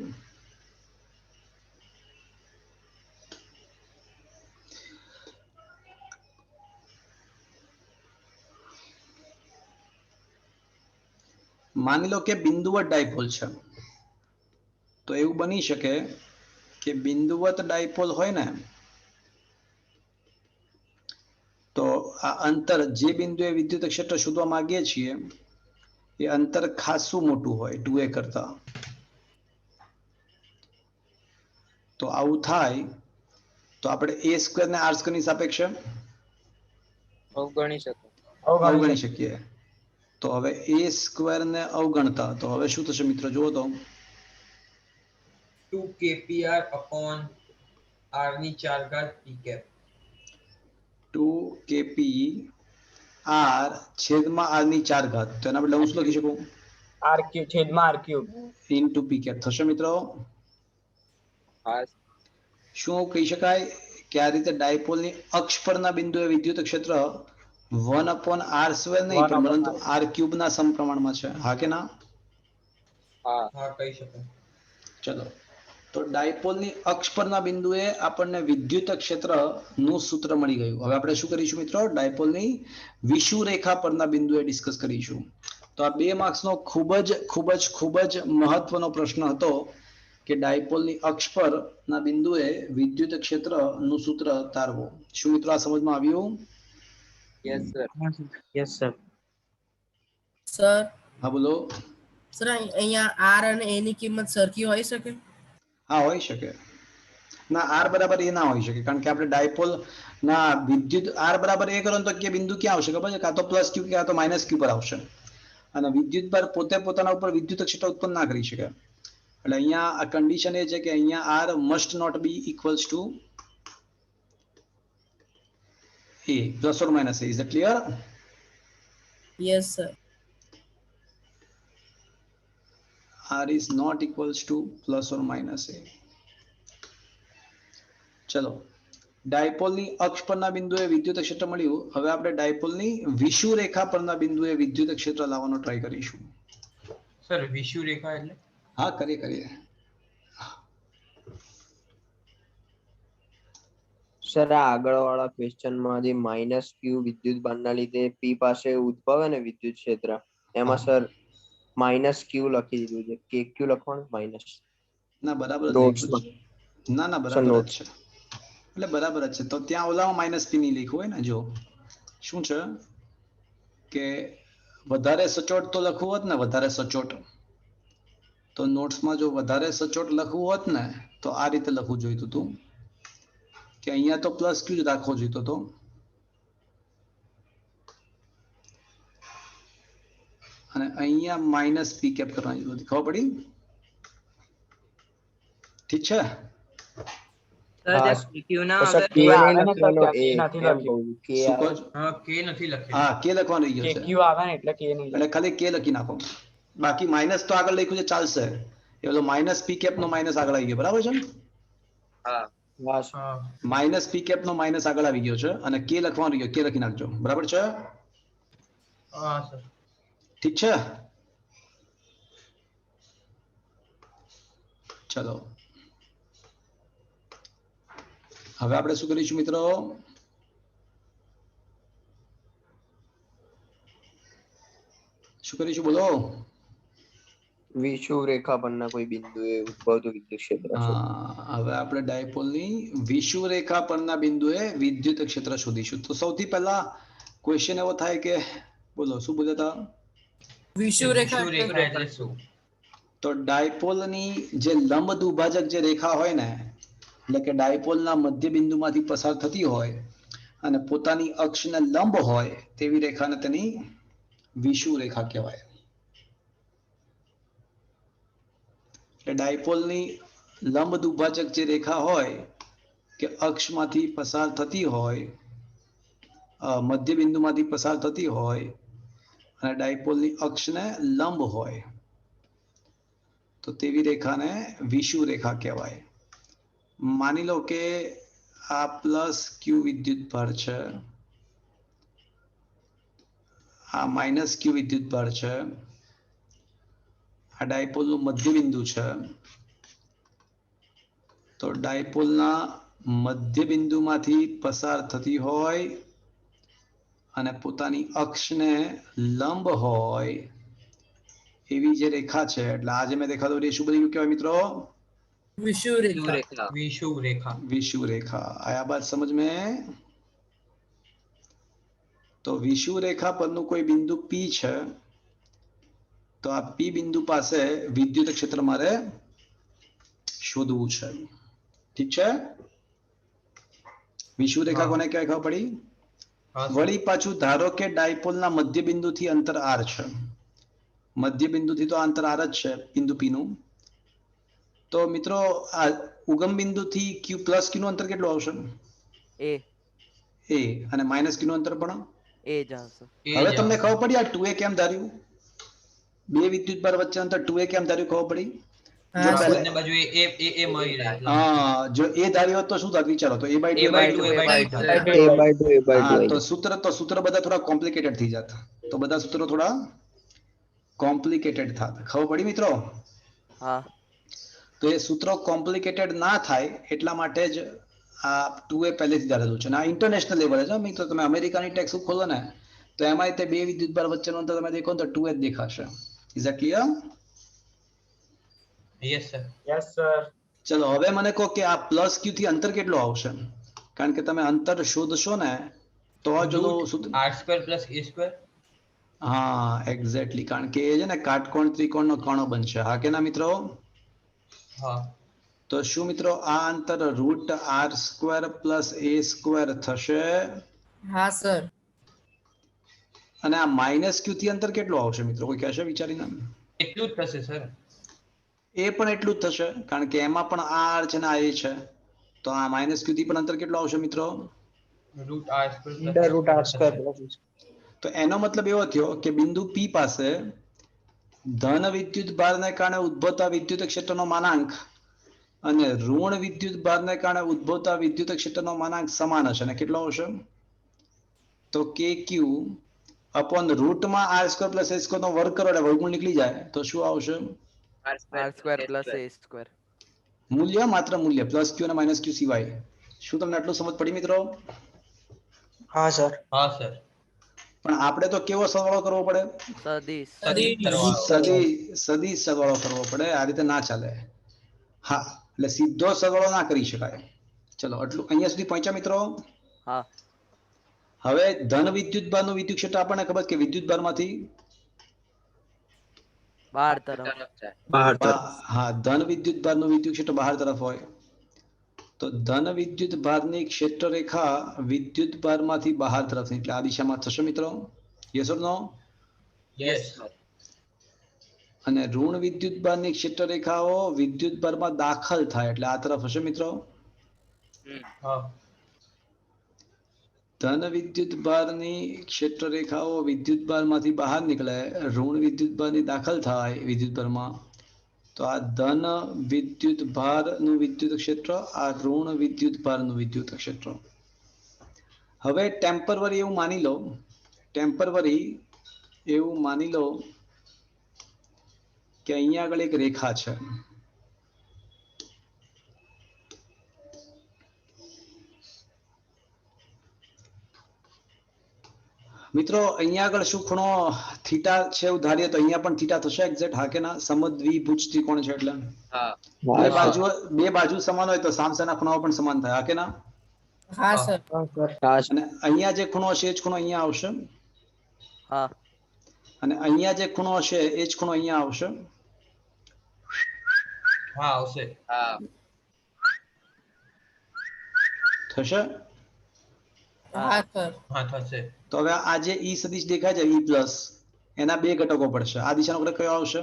માની લો કે બિંદુવત ડાયપોલ છે. તો એવું બની શકે કે બિંદુવત ડાયપોલ હોય ને તો આ અંતર જે બિંદુએ વિદ્યુત ક્ષેત્ર શોધવા માંગીએ છીએ એ અંતર ખાસું મોટું હોય 2a કરતા. તો આવું થાય તો આપણે a સ્ક્વેર ને r સ્ક્વેર ની સાપેક્ષે અવગણી શકીએ. તો હવે a સ્ક્વેર ને અવગણતા તો હવે શું થશે મિત્રો? જુઓ તો 2kpr upon r ની 4 ઘાત p cap 2kp r છેદમાં r ની 4 ઘાત. તો એના બદલે હું શું લખી શકું? r ક્યુબ છેદમાં r cube into p cap થશે મિત્રો? હા. શું કહી શકાય કે આ રીતે ડાયપોલની અક્ષ પરના બિંદુએ વિદ્યુત ક્ષેત્ર 1/r² નહીં, પણ પરંતુ r³ ના સમપ્રમાણમાં છે, હા કે ના? હા. હા કહી શકાય. ચલો, તો ડાયપોલની અક્ષ પરના બિંદુએ આપણને વિદ્યુત ક્ષેત્ર નું સૂત્ર મળી ગયું. હવે આપણે શું કરીશું મિત્રો? ડાયપોલની વિષુવરેખા પરના બિંદુએ ડિસ્કસ કરીશું. તો આ 2 માર્ક્સનો ખૂબ જ મહત્વનો પ્રશ્ન હતો કે ડાયપોલની અક્ષ પર ના બિંદુએ વિદ્યુત ક્ષેત્ર નું સૂત્ર તારવો. શું મિત્રો આ સમજમાં આવ્યું? Yes sir. Yes sir. Sir હા બોલો. સર અહીંયા આર અને એ ની કિંમત સરખી હોઈ શકે? હા, હોઈ શકે. ના, r બરાબર એ ના હોઈ શકે, કારણ કે આપણે ડાયપોલ ના વિદ્યુત r બરાબર એ કરો ને તો કે બિંદુ ક્યાં આવશે ખબર છે? કાં તો પ્લસ ક્યુ કાં તો માઇનસ ક્યુ પર આવશે. અને વિદ્યુત પર પોતે પોતાના ઉપર વિદ્યુત ક્ષેત્ર ઉત્પન્ન ના કરી શકે. એટલે અહીંયા આ કન્ડિશન એ છે કે અહીંયા r must not be equals to a plus or minus a. Is it clear? Yes sir. r is not equals to plus or minus a. ચલો, ડાયપોલની અક્ષ પરના બિંદુએ વિદ્યુત ક્ષેત્ર મળ્યું. હવે આપણે ડાયપોલની વિષુવરેખા પરના બિંદુએ વિદ્યુત ક્ષેત્ર લાવવાનો ટ્રાય કરીશું. સર વિષુવરેખા એટલે? હા, કરીએ. સર આ આગળવાળા ક્વેશ્ચનમાંથી માઇનસ ક્યુ વિદ્યુત બારના લીધે પી પાસે ઉદ્ભવે ને વિદ્યુત ક્ષેત્ર, એમાં સર માઇનસ ક્યુ લખી દીધું છે. કે ક્યુ લખવાનું માઇનસ? ના, બરાબર જ Notes લખ્યું છે. ના, બરાબર જ notes. છે. એટલે બરાબર જ છે. તો ત્યાં ઓલામાં માઇનસ પી નહીં લખ્યું હોય ને. જો શું છે કે વધારે સચોટ તો લખવું હોત ને, વધારે સચોટ તો નોટ્સમાં જો વધારે સચોટ લખવું હોત ને તો આ રીતે લખવું જોઈતું હતું કે અહીંયા તો પ્લસ ક્યુ જ રાખવો જોઈતો હતો, અને અહીંયા માઇનસ પી કેપ કરવાની જરૂર હતી. ખબર પડી? ઠીક છે. હા, ક્યુ ના તો સર આવે કે તો નહીં લખવાનો, કે એ નથી એમ લખ્યું. કહું કે શું કહો આવે. છો? હા કે નથી લખેલું. હા, કે લખવાનું રહી કે ગયું છે. ક્યુ આવે ને એટલે કે નહીં. એટલે ખાલી કે લખી નાખો. બાકી માઇનસ તો આગળ લખ્યું છે, ચાલશે. એ ઓલો માઇનસ પી કેપ નો માઇનસ આગળ આવી ગયો, બરાબર છે? હા સર. હા માઇનસ પી કેપ નો માઇનસ આગળ આવી ગયો છે અને કે લખવાનું રહ્યું, કે લખી નાખજો. બરાબર છે? હા સર. ઠીક છે. ચલો, હવે આપણે શું કરીશું મિત્રો? શું કરીશું બોલો? વિષુવરેખા પરના કોઈ બિંદુએ ઉદ્ભવતું વિદ્યુત ક્ષેત્ર છે. હવે આપણે ડાયપોલની વિષુવરેખા પરના બિંદુએ વિદ્યુત ક્ષેત્ર શોધીશું. તો સૌથી પહેલા ક્વેશ્ચન એવો થાય કે બોલો, શું બોલ્યા હતા? વિષુવરેખા વિષુવરેખા એટલે શું? તો ડાયપોલની જે લંબ દુભાજક જે રેખા હોય ને, એટલે કે ડાયપોલના મધ્ય બિંદુમાંથી પસાર થતી હોય અને પોતાની અક્ષને લંબ હોય તેવી રેખાને તેની વિષુવરેખા કહેવાય. એટલે ડાયપોલની લંબ દુભાજક જે રેખા હોય કે અક્ષમાંથી પસાર થતી હોય, મધ્ય બિંદુમાંથી પસાર થતી હોય અને ડાયપોલની અક્ષને લંબ હોય તો તેવી રેખાને વિષુવરેખા કહેવાય. માની લો કે આ પ્લસ ક્યુ વિદ્યુત ભાર છે, આ માઇનસ ક્યુ વિદ્યુત ભાર છે, આ ડાયપોલનું મધ્ય બિંદુ છે. તો ડાયપોલના મધ્ય બિંદુમાંથી પસાર થતી હોય અને પોતાની અક્ષને લંબ હોય એવી જે રેખા છે, એટલે આજે મેં દેખાતો શું બની ગયું કહેવાય મિત્રો? વિષુવરેખા. વિષુવરેખા. विषुवरेखा. आया बात समझ में? તો વિષુવરેખા પરનું કોઈ બિંદુ P છે, તો આ P બિંદુ પાસે વિદ્યુત ક્ષેત્ર મારે શોધવું છે. ઠીક છે? વિષુવરેખા કોને કહેવાય ખબર પડી? હા સર. વળી પાછું ધારો કે ડાયપોલના મધ્ય બિંદુથી અંતર r છે. મધ્ય બિંદુથી તો અંતર r જ છે, બિંદુ P નું. તો મિત્રો આ ઉગમ બિંદુથી Q પ્લસ Q નું અંતર કેટલું આવશે? એ અને માઇનસ Q નું અંતર પણ એ જ આવશે. હવે તમને ખબર પડી આ 2a કેમ ધાર્યું? બે વિદ્યુત ભાર વચ્ચે અંતર 2a કેમ ધાર્યું? ખબર પડી? હા જો સર પહેલા બંને બાજુ એ મળી રહે એટલા હા જો એ ધાર્યું હોત તો શું થાત વિચારો, તો a by 2 A by 2 A by 2 a by 2 a by 2 હા આવી તો જાય. સૂત્ર બધા થોડા કોમ્પ્લિકેટેડ થઈ જાત, તો બધા સૂત્રો થોડા કોમ્પ્લિકેટેડ થાત. ખબર પડી મિત્રો? હા. તો એ સૂત્રો કોમ્પ્લિકેટેડ ના થાય એટલા માટે જ આ 2a પહેલેથી ધારેલું છે. અને આ ઇન્ટરનેશનલ લેવલ છે મિત્રો. તમે અમેરિકાની ટેક્સ્ટ ખોલો ને તો એમાંય તે બે વિદ્યુતભાર વચ્ચેનું અંતર તમે દેખો ને તો 2a જ દેખાશે. Is that clear? Yes sir. Yes sir. ચલો હવે મને કહો કે આ પ્લસ ક્યુ થી અંતર કેટલું આવશે? કારણ કે તમે અંતર શોધશો ને તો જ ઓલું સૂત્ર. r² + a². હા એક્ઝેક્ટલી, કારણ કે એ છે ને કાટકોણ ત્રિકોણનો કણો બનશે. હા કે ના મિત્રો? હા. તો શું મિત્રો આ અંતર √r² + a² થશે? હા સર. અને આ માઇનસ ક્યુ થી અંતર કેટલું આવશે મિત્રો? કોઈ કહેશે વિચારીને? એટલું જ થશે સર. એ પણ એટલું જ થશે, કારણ કે એમાં પણ આ r છે ને આ a છે. તો આ માઇનસ ક્યુ થી પણ અંતર કેટલું આવશે મિત્રો? √r² + √r² a² થશે. તો એનો મતલબ એવો થયો કે બિંદુ P પાસે ધન વિદ્યુત ભારને કારણે ઉદ્ભવતા વિદ્યુત ક્ષેત્રનો માનાંક અને ઋણ વિદ્યુત ભારને કારણે ઉદ્ભવતા વિદ્યુત ક્ષેત્રનો માનાંક સમાન હશે. અને કેટલો આવશે? તો kq અપોન રૂટમાં r² + a² નો વર્ગ કરો એટલે વર્ગમૂળ નીકળી જાય તો શું આવશે? r² + a². મૂલ્ય માત્ર મૂલ્ય, પ્લસ ક્યુ અને માઇનસ ક્યુ સિવાય. શું તમને આટલું સમજ પડી મિત્રો? હા સર. હા સર. પણ આપણે તો કેવો સરવાળો કરવો પડે? સદિશ. સદિશ સરવાળો. સદિશ સરવાળો કરવો પડે. આ રીતે ના ચાલે. હા એટલે સીધો સરવાળો ના કરી શકાય. ચલો આટલું અહીંયા સુધી પહોંચ્યા મિત્રો? હા. હવે ધન વિદ્યુત ભારનું વિદ્યુત ક્ષેત્ર આપણને ખબર કે વિદ્યુત ભારમાંથી બહાર તરફ. બહાર તરફ. હા ધન વિદ્યુત ભારનું વિદ્યુત ક્ષેત્ર બહાર તરફ હોય. તો ધન વિદ્યુત ભારની ક્ષેત્ર રેખા વિદ્યુત ભારમાંથી બહાર તરફ, એટલે આ દિશામાં થશે મિત્રો? Yes or no? યસ. અને ઋણ વિદ્યુત ભારની ક્ષેત્ર રેખાઓ વિદ્યુત ભારમાં દાખલ થાય એટલે આ તરફ હશે મિત્રો? હા. ધન વિદ્યુત ભારની ક્ષેત્ર રેખાઓ વિદ્યુત ભારમાંથી બહાર નીકળે, ઋણ વિદ્યુત ભારની દાખલ થાય વિદ્યુત ભારમાં, તો આ ધન વિદ્યુત ભારનું વિદ્યુત ક્ષેત્ર, આ ઋણ વિદ્યુત ભારનું વિદ્યુત ક્ષેત્ર. હવે ટેમ્પરરી એવું માની લો, કે અહીંયા આગળ એક રેખા છે. મિત્રો અહીંયા આગળ શું ખૂણો થીટા છે એવું ધારીએ તો અહીંયા પણ થીટા થશે એક્ઝેક્ટ? હા કે ના? સમદ્વિભુજ ત્રિકોણ છે એટલે બે બાજુ સમાન હોય તો સામસાના ખૂણાઓ પણ સમાન થાય. હા કે ના? હા સર. હા સર. અને અહીંયા જે ખૂણો હશે એ જ ખૂણો અહીંયા આવશે, હા. અને અહીંયા જે ખૂણો હશે એ જ ખૂણો અહીંયા આવશે. હા આવશે. થશે? હા સર. હા થશે. તો હવે આ જે ઈ સદિશ દેખાય છે ઈ પ્લસ, એના બે ઘટકો પડશે. આ દિશાનો ઘટક કયો આવશે?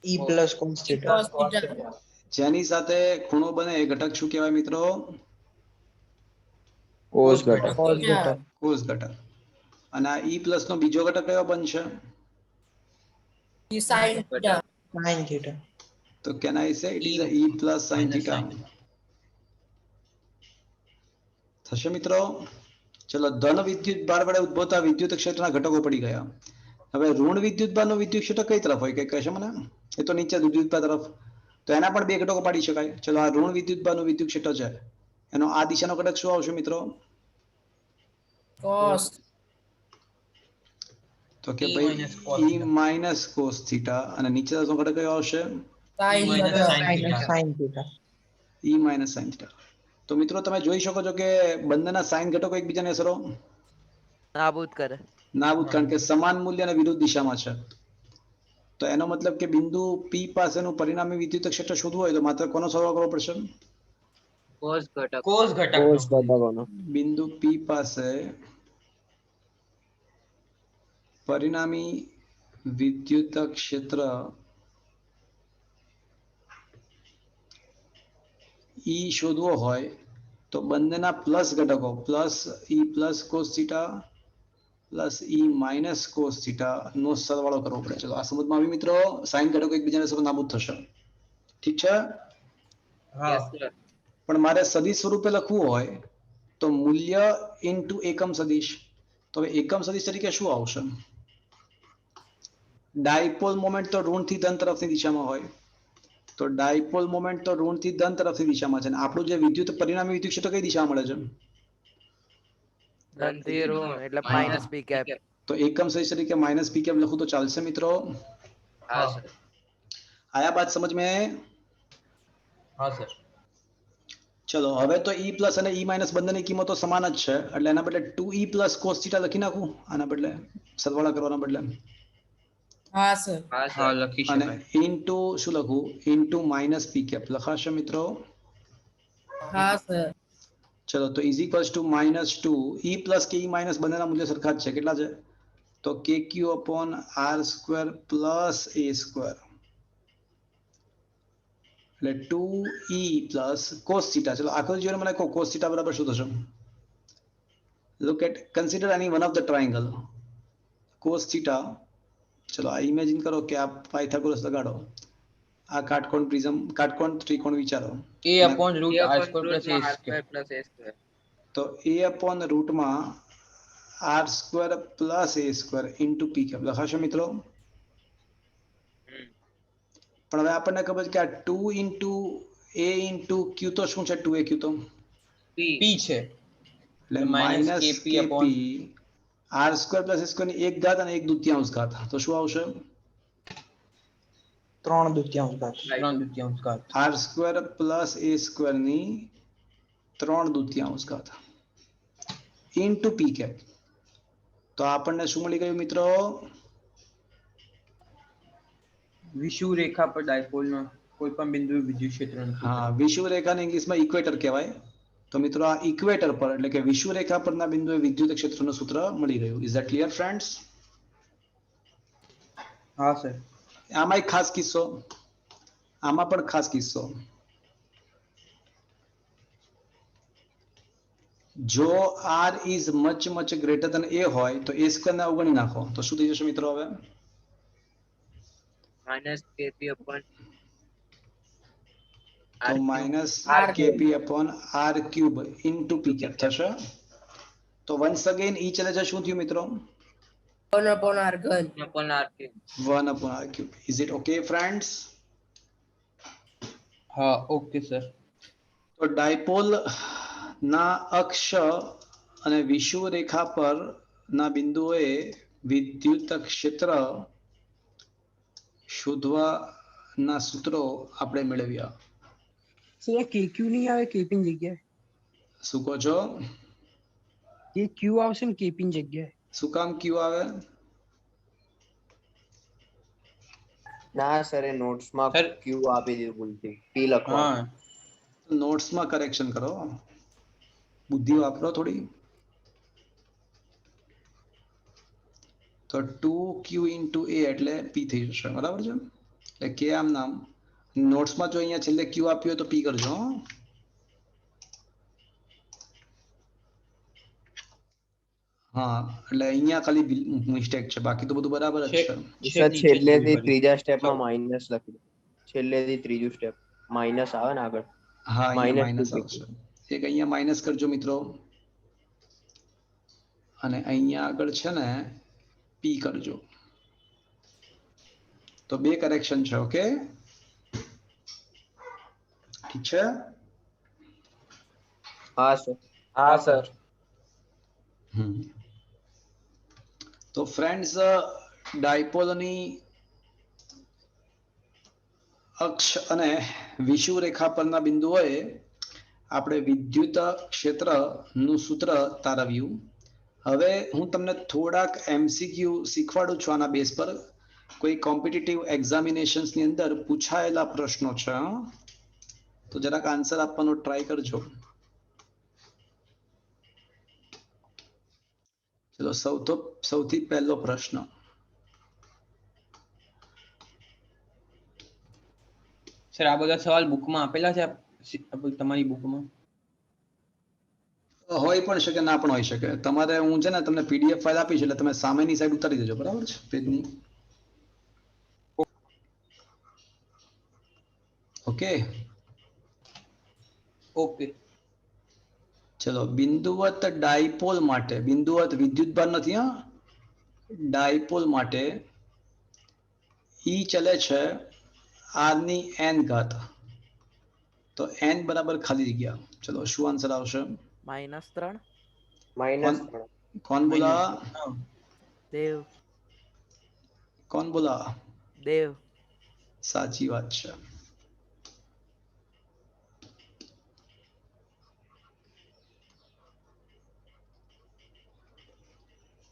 E + cos θ. cos θ. જેની સાથે ખૂણો બને એ ઘટક શું કહેવાય મિત્રો? કોસ ઘટક. cos ઘટક. કોસ ઘટક. અને આ ઈ પ્લસ નો બીજો ઘટક કયો બનશે? sin θ. sin θ. તો કેન આઈ સે it is E plus sin theta? થશે મિત્રો? ચલો ધન વિદ્યુત ભાર વડે ઉદ્ભવતા વિદ્યુત ક્ષેત્રના ઘટકો પડી ગયા. હવે ઋણ વિદ્યુત ભારનું વિદ્યુત ક્ષેત્ર કઈ તરફ હોય કઈ કહેશે મને? એ તો નીચે વિદ્યુત ભાર તરફ, તો એના પણ બે ઘટકો પાડી શકાય. ચલો આ ઋણ વિદ્યુત ભારનું વિદ્યુત ક્ષેત્ર છે, એનો આ દિશાનો ઘટક શું આવશે મિત્રો? cos. તો કે E ભાઈ minus cos E theta. Minus cos theta. અને નીચે તરફનો ઘટક કયો આવશે? sin minus θ. sin theta. sin θ. E minus sine theta. તો મિત્રો તમે જોઈ શકો છો કે બંનેના સાઇન ઘટકો એકબીજાને અસરો નાબૂદ કરે. નાબૂદ, કારણ કે સમાન મૂલ્ય અને વિરુદ્ધ દિશામાં છે. તો એનો મતલબ કે બિંદુ P પાસેનું પરિણામી વિદ્યુત ક્ષેત્ર શોધવું હોય તો માત્ર કોનો સરવાળો કરવો પડશે? cos ઘટકનો. કોસ ઘટકોનો. બિંદુ P પાસે પરિણામી વિદ્યુત ક્ષેત્ર E શોધવો હોય તો બંનેના પ્લસ ઘટકો, plus E plus cos theta plus E minus cos theta નો સરવાળો કરવો પડે. ચલો આ સમજમાં આવી મિત્રો. સાઈન ઘટકો એકબીજાને સાથે નાબૂદ થશે. ઠીક છે. હા પણ મારે સદિશ સ્વરૂપે લખવું હોય તો મૂલ્ય ઇન્ટુ એકમ સદિશ. તો હવે એકમ સદિશ તરીકે શું આવશે? ડાયપોલ મોમેન્ટ તો ઋણ થી ધન તરફની દિશામાં હોય. તો ડાયપોલ મોમેન્ટ તો ઋણ થી ધન તરફની દિશામાં છે. અને આપણું જે વિદ્યુત પરિણામી વિદ્યુત ક્ષેત્ર કઈ દિશામાં મળે છે? ધન થી ઋણ એટલે હા. Minus P cap. તો એકમ સદિશ તરીકે માઇનસ પી કેપ લખું તો ચાલશે મિત્રો? હા સર આયા બાત સમજ में? હા સર ચલો હવે તો ઈ પ્લસ અને ઈ માઇનસ બંનેની કિંમતો સમાન જ છે. એટલે એના બદલે 2e પ્લસ કોસ થીટા લખી નાખું. આના બદલે સરવાળા કરવાના બદલે. હા સર. હા લખી અને શકાય. ઇન્ટુ શું લખું? ઇન્ટુ માઇનસ પી કેપ લખાશે મિત્રો? હા સર. ચલો તો is equals to minus 2 E plus કે ઈ માઇનસ બંનેના મૂલ્ય સરખા જ છે. કેટલા છે? તો કે ક્યુ upon R square plus A square એટલે 2e પ્લસ કોસ થીટા. ચલો આખો જીવન મને કહો કોસ થીટા બરાબર શું થશે? Look at consider any one of the triangle cos theta. ચલો આ ઇમેજિન કરો કે આ પાયથાગોરસ લગાડો. આ કાટકોણ પ્રિઝમ કાટકોણ ત્રિકોણ વિચારો. A upon root r square plus a square. તો a અપોન રૂટમાં R square plus A square into P cap લખાશે મિત્રો? પણ હવે આપણને ખબર છે કે આ 2 ઇન્ટુ એ ઇન્ટુ ક્યુ તો શું છે? 2a ક્યુ તો P છે એટલે minus minus KP upon KP R square plus A square ની 1 ઘાત અને 1/2 ઘાત. તો શું આવશે? 3/2 ઘાત. 3/2 ઘાત. R square plus A square ની 3/2 ઘાત ઇન્ટુ પી કેપ. તો આપણને શું મળી ગયું મિત્રો? વિષુવ રેખા પર ડાયપોલનો કોઈ પણ બિંદુએ વિદ્યુત ક્ષેત્રનું સૂત્ર. હા, વિષુવ રેખાને ઇંગ્લિશમાં ઇક્વેટર કહેવાય. તો મિત્રો આ ઇક્વેટર પર એટલે કે વિષુવ રેખા પરના બિંદુએ વિદ્યુત ક્ષેત્રનું સૂત્ર મળી ગયું. Is that clear friends? હા સર. આમાં એક ખાસ કિસ્સો, આમાં પણ ખાસ કિસ્સો. જો r is much much greater than a હોય તો a સ્ક્વેર ને અવગણી નાખો તો શું થઈ જશે મિત્રો? હવે માઇનસ કેપી અપોન તો minus R KP upon R cube into P cap થશે. તો વન્સ અગેન ઈ ચલે છે શું થયું મિત્રો? 1 upon r ઘન. 1 upon r cube. Is it okay friends? હા ઓકે સર. તો ડાયપોલ ના અક્ષ અને વિષુવ રેખા પર ના બિંદુએ વિદ્યુત ક્ષેત્ર શોધવાના સૂત્રો આપણે મેળવ્યા. સર કેક્યુ નહીં આવે કેપી ની જગ્યાએ? શું કહો છો? જે ક્યુ આવશે ને કેપી ની જગ્યાએ. શું કામ ક્યુ આવે? ના સર એ નોટ્સમાં સર ક્યુ આપી દીધું ભૂલથી. પી લખવાનું. હા નોટ્સમાં કરેક્શન કરો, બુદ્ધિ વાપરો થોડી. તો 2q ઇન્ટુ a એટલે p થઈ જશે. બરાબર છે? એટલે કે આમ નામ નોટ્સમાં જો અહીંયા છેલ્લે q આપ્યું હોય તો p કરજો. હા એટલે અહીંયા ખાલી મિસ્ટેક છે, બાકી તો બધું બરાબર જ છે. સર છેલ્લેથી ત્રીજા સ્ટેપમાં માઇનસ લખી દો. છેલ્લેથી ત્રીજું સ્ટેપ માઇનસ આવે ને આગળ. હા અહીંયા માઇનસ -2 આવશે. એક અહીંયા માઇનસ કરજો મિત્રો, અને અહીંયા આગળ છે ને પી કરજો. તો બે કરેક્શન છે. ઓકે, ઠીક છે? હા સર. હા સર. તો ફ્રેન્ડ્સ ડાયપોલની અક્ષ અને વિષુવ રેખા પરના બિંદુઓએ આપણે વિદ્યુત ક્ષેત્રનું સૂત્ર તારવ્યું. હવે હું તમને થોડાક MCQ શીખવાડું છું આના બેઝ પર. કોઈ કોમ્પિટિટિવ એક્ઝામિનેશન્સની અંદર પૂછાયેલા પ્રશ્નો છે, તો જરાક આન્સર આપવાનો ટ્રાય કરજો. ચલો સૌથી પહેલો પ્રશ્ન. સર આ બધા સવાલ બુકમાં આપેલા છે તમારી બુકમાં? હોય પણ શકે, ના પણ હોઈ શકે. તમારે હું છે ને તમને PDF ફાઇલ આપીશ એટલે તમે સામેની સાઈડ ઉતારી દેજો, બરાબર છે, પેજની. ઓકે. ઓકે. ચલો, બિંદુવત ડાયપોલ માટે, બિંદુવત વિદ્યુતભાર નથી હા, ડાયપોલ માટે ઈ ચલે છે r ની n ઘાત. તો n બરાબર ખાલી જગ્યા. ચલો શું આન્સર આવશે? -3. -3. कौन बोला? દેવ. कौन बोला? દેવ. સાચી વાત છે.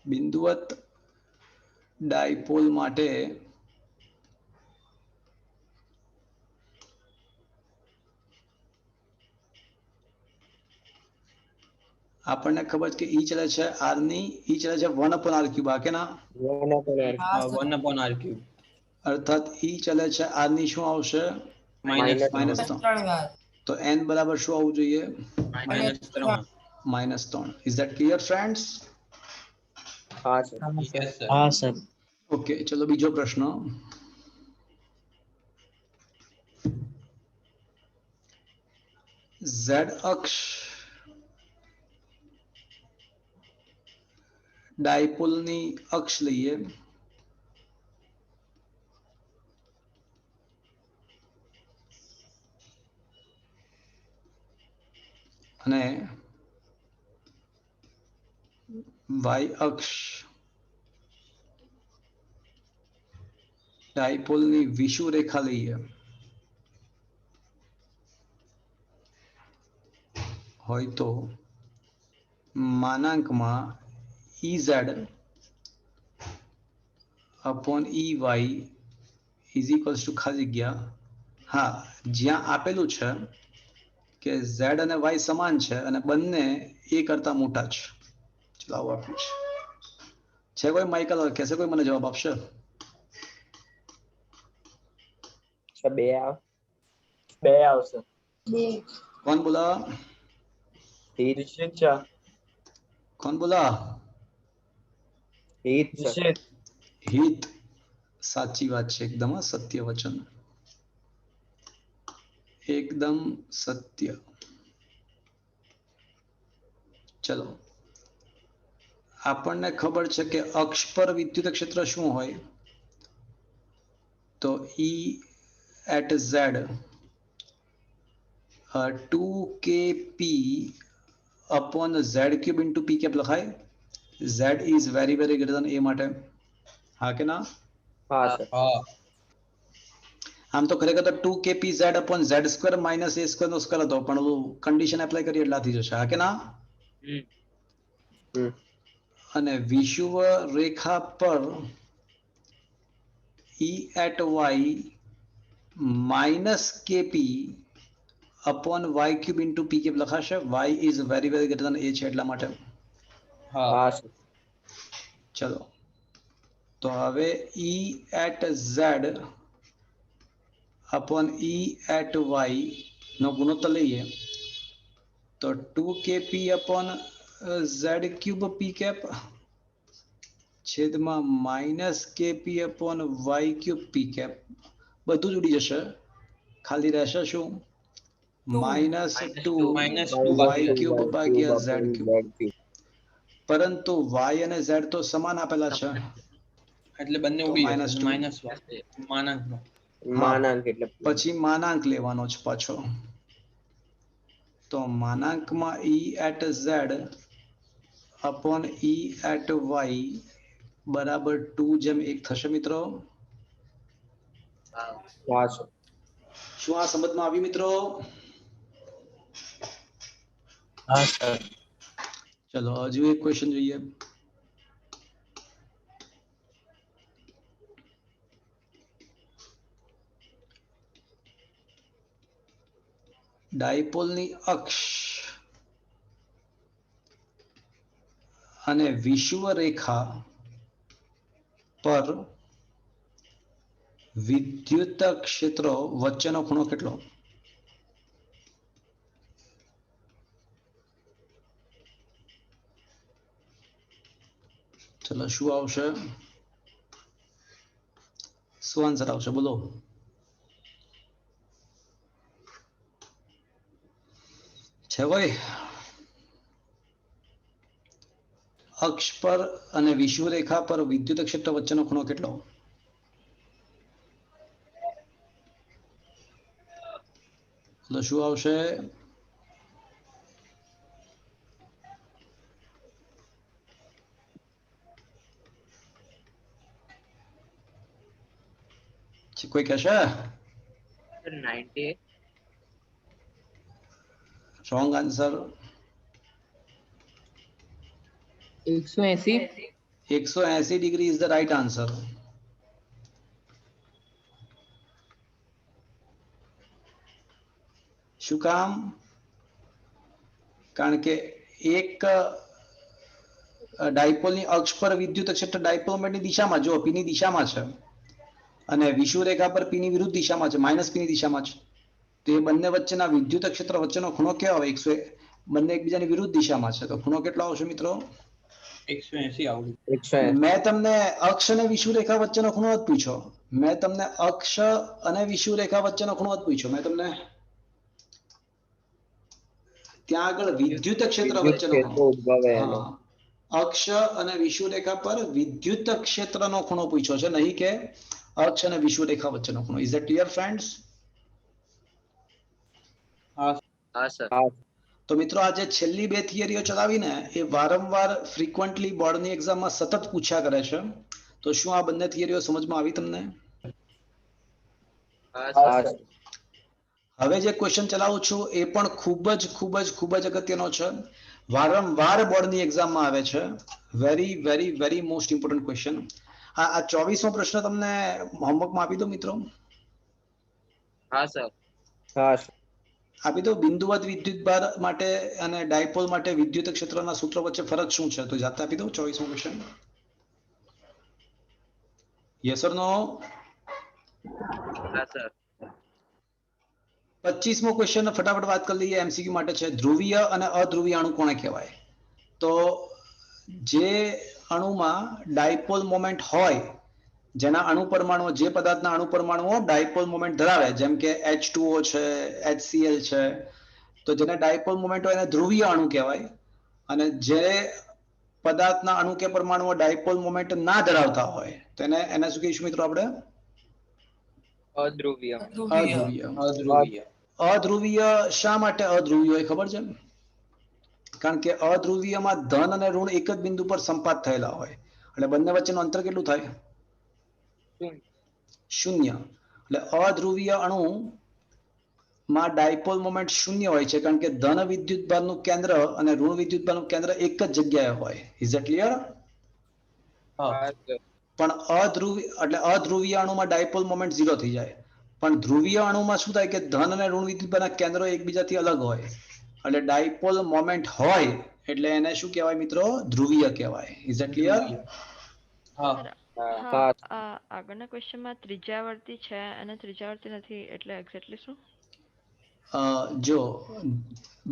બિંદુવત ડાયપોલ માટે આપણને ખબર છે કે ઈ ચલે છે r ની, ઈ ચલે છે 1/r³ આ કે ના? 1/r. હા સર 1/r3. અર્થાત ઈ ચલે છે r ની શું આવશે? -3. -3 તો n બરાબર શું આવવું જોઈએ? -3. -3. Is that clear friends? હા સર. Yes sir. હા સર. ઓકે, ચલો બીજો પ્રશ્ન. z અક્ષ ડાયપોલની અક્ષ લઈએ અને y અક્ષ ડાયપોલની વિષુવરેખા લઈએ હોય તો માનાંકમાં EZ upon EY is equals to ખાલી જગ્યા, હા, જ્યાં આપેલું છે કે z અને y સમાન છે અને બંને એ કરતા મોટા છે. ચલો આવું આપ્યું છે કોઈ માઇકલ કહેશે, કોઈ મને જવાબ આપશે? સર 2 આવશે. કોણ બોલા? હિત. કોણ બોલા? હિત સર. હિત. સાચી વાત છે, એકદમ સત્ય વચન, એકદમ સત્ય. ચલો, આપણને ખબર છે કે અક્ષ પર વિદ્યુત ક્ષેત્ર શું હોય? તો E at Z 2kp upon z³ into p cap લખાય. z is very very greater than a માટે, હા કે ના? હા સર. હા. આમ તો ખરેખર તો 2kpz upon z² minus a² નો સ્ક્વેર હતો, પણ કન્ડિશન એપ્લાય કરી એટલાથી જશે, હા કે ના? અને વિષુવ રેખા પર E at y minus kp upon y³ into p cap લખાશે. y is very very greater than a છે એટલા માટે. હા. હા સર. ચલો, તો હવે E at z upon E at y નો ગુણોત્તર લઈએ તો 2kp upon z³ p cap છેદમાં -kp upon y³ p cap, બધું જ ઉડી જશે, ખાલી રહેશે શું? -2 y³ ભાગ્યા z³. પરંતુ y અને z તો સમાન આપેલા છે, એટલે બંને તો ઉડી -2. જશે. માનાંકનો. માનાંક એટલે પછી માનાંક લેવાનો છે પાછો, તો માનાંકમાં E at z upon E at y બરાબર 2:1 થશે મિત્રો. હા સર. શું આ સમજમાં આવ્યું મિત્રો? હા સર. ચલો હજુ એક ક્વેશ્ચન જોઈએ. ડાયપોલની અક્ષ અને વિષુવ રેખા પર વિદ્યુત ક્ષેત્રો વચ્ચેનો ખૂણો કેટલો? ચલો શું આવશે? શું આન્સર આવશે બોલો? છે કોઈ? અક્ષ પર અને વિષુવરેખા પર વિદ્યુત ક્ષેત્ર વચ્ચેનો ખૂણો કેટલો? તો શું આવશે? કોઈ કહેશે? 98. Wrong answer. 180. 180 degree is the right answer. શું કામ? કારણ કે એક ડાયપોલની અક્ષ પર વિદ્યુત ક્ષેત્ર ડાયપોલ મોમેન્ટની દિશામાં, જો પી ની દિશામાં છે, અને વિષુવરેખા પર પી ની વિરુદ્ધ દિશામાં છે, માઇનસ પી ની દિશામાં છે, તો એ બંને વચ્ચેના વિદ્યુત ક્ષેત્ર વચ્ચેનો ખૂણો કેવો આવે? 100. બંને એકબીજાની વિરુદ્ધ દિશામાં છે, તો ખૂણો કેટલો આવશે મિત્રો? 180 આવડું. 180. મેં તમને અક્ષ અને વિષુવરેખા વચ્ચેનો ખૂણો જ પૂછ્યો. મેં તમને અક્ષ અને વિષુવરેખા વચ્ચેનો ખૂણો જ પૂછ્યો. મેં તમને ત્યાં આગળ વિદ્યુત ક્ષેત્ર વિદ્યુત વચ્ચેનો ક્ષેત્ર ખૂણો. ઉદ્ભવે એનો. હા, અક્ષ અને વિષુવરેખા પર વિદ્યુત ક્ષેત્રનો ખૂણો પૂછ્યો છે, નહીં કે અક્ષ અને વિષુવરેખા વચ્ચેનો ખૂણો. Is that clear friends? હા સર. તો મિત્રો આ જે છેલ્લી બે થિયરીઓ ચલાવીને એ વારંવાર ફ્રીક્વન્ટલી બોર્ડની એક્ઝામમાં સતત પૂછ્યા કરે છે. તો શું આ બંને થિયરીઓ સમજમાં આવી તમને? હા સર. હવે જે ક્વેશ્ચન ચલાવું છું એ પણ ખૂબ જ અગત્યનો છે. વારંવાર બોર્ડની એક્ઝામમાં આવે છે. Very very very most important question. આ 24મો પ્રશ્ન તમને હોમવર્કમાં આપી દો મિત્રો. હા સર. હા સર. આપી દો. બિંદુવત વિદ્યુતભાર માટે અને ડાયપોલ માટે વિદ્યુત ક્ષેત્રના સૂત્રો વચ્ચે ફરક શું છે? તો જાતે આપી દો 24મો ક્વેશ્ચન. યસ ઓર નો? હા સર. 25મો ક્વેશ્ચન ફટાફટ વાત કરી લઈએ. એમસીક્યુ માટે છે. ધ્રુવીય અને અધ્રુવીય અણુ કોને કહેવાય? તો જે અણુમાં ડાયપોલ મોમેન્ટ હોય, જેના અણુ પરમાણુઓ, જે પદાર્થના અણુ પરમાણુઓ ડાયપોલ મોમેન્ટ ધરાવે, જેમ કે H2O છે, HCl છે, તો જેને ડાયપોલ મોમેન્ટ હોય એને ધ્રુવીય અણુ કહેવાય. અને જે પદાર્થના અણુ કે પરમાણુઓ ડાયપોલ મોમેન્ટ ના ધરાવતા હોય તો એને શું કહીશું મિત્રો આપણે? અધ્રુવીય. અધ્રુવીય. અધ્રુવીય. અધ્રુવીય શા માટે અધ્રુવીય હોય ખબર છે? કારણ કે અધ્રુવીયમાં ધન અને ઋણ એક જ બિંદુ પર સંપાત થયેલા હોય, એટલે બંને વચ્ચેનું અંતર કેટલું થાય? 0. એટલે અધ્રુવીય અણુ માં ડાયપોલ મોમેન્ટ 0 હોય છે, કારણ કે ધન વિદ્યુતભારનું કેન્દ્ર અને ઋણ વિદ્યુતભારનું કેન્દ્ર એક જ જગ્યાએ હોય. Is that clear? હા. પણ અધ્રુવીય અણુમાં ડાયપોલ મોમેન્ટ 0 થઈ જાય. પણ ધ્રુવીય અણુમાં શું થાય કે ધન અને ઋણ વિદ્યુતભારના કેન્દ્રો એકબીજાથી અલગ હોય, એટલે ડાયપોલ મોમેન્ટ હોય એટલે એને શું કહેવાય મિત્રો? ધ્રુવીય કહેવાય. Is that clear? ધ્રુવીય. હા. સર હા. આગળના ક્વેશ્ચનમાં ત્રિજ્યાવર્તી છે અને ત્રિજ્યાવર્તી નથી, એટલે એક્ઝેક્ટલી શું? જો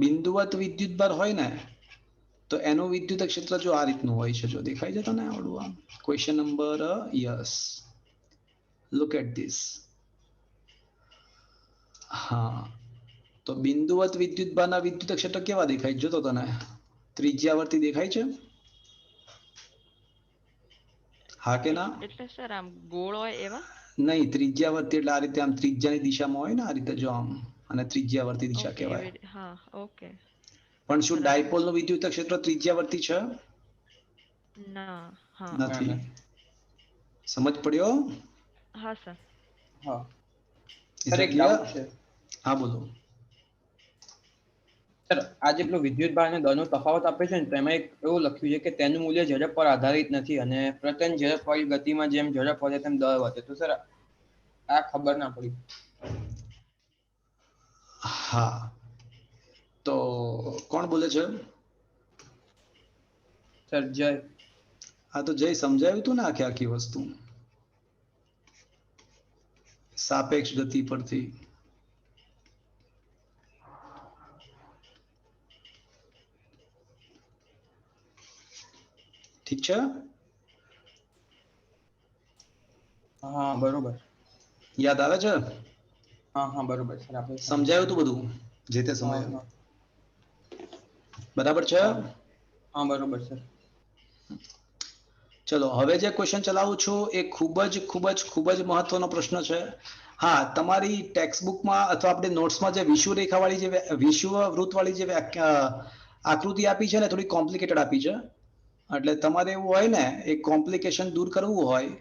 બિંદુવત વિદ્યુતભાર હોય ને તો એનું વિદ્યુત ક્ષેત્ર જો આ રીતનું હોય છે. જો દેખાય છે તને આવડું? આમ question number, yes, look at this. હા, તો બિંદુવત વિદ્યુતભારના વિદ્યુત ક્ષેત્ર કેવા દેખાય? જો તો તને ત્રિજ્યાવર્તી દેખાય છે? હા કે ના? એટલે સર આમ ગોળ હોય એવા? નહીં, ત્રિજ્યાવર્તી એટલે આ રીતે આમ ત્રિજ્યાની દિશામાં હોય ને, આ રીતે જો આમ, અને ત્રિજ્યાવર્તી દિશા ઓકે, કહેવાય. હા, ઓકે. પણ શું બરાબર. ડાયપોલનું વિદ્યુત ક્ષેત્ર ત્રિજ્યાવર્તી છે? ના. હા. નથી. સમજ પડ્યો? હા સર. હા. Is સર that એક clear? ડાઉટ છે. હા બોલો. સર આ જેટલો વિદ્યુત ભાર અને દળનો તફાવત આપે છે ને, તો એમાં એક એવું લખ્યું છે કે તેનું મૂલ્ય ઝડપ પર આધારિત નથી અને પ્રત્યન ઝડપવાળી ગતિમાં જેમ ઝડપ વધે તેમ દળ વધે. તો સર આ ખબર ના પડી. હા, તો કોણ બોલે છે? સર જય. હા, તો જય સમજાવ્યું તું ને આખી વસ્તુ સાપેક્ષ ગતિ પરથી. ઠીક છે? હા બરોબર. યાદ આવે છે? હા હા બરોબર સર આપણે સમજાયું તું બધું જે તે હા, સમયે? હા. બરાબર છે? હા બરોબર સર. ચલો હવે જે ક્વેશ્ચન ચલાવું છું એ ખૂબ જ મહત્વનો પ્રશ્ન છે. હા, તમારી ટેક્સ્ટબુકમાં અથવા આપણે નોટ્સમાં જે વિષુવરેખાવાળી જે વિષુવવૃત્તવાળી જે આકૃતિ આપી છે ને થોડી કોમ્પ્લિકેટેડ આપી છે. એટલે તમારે એવું હોય ને એક કોમ્પ્લિકેશન દૂર કરવું હોય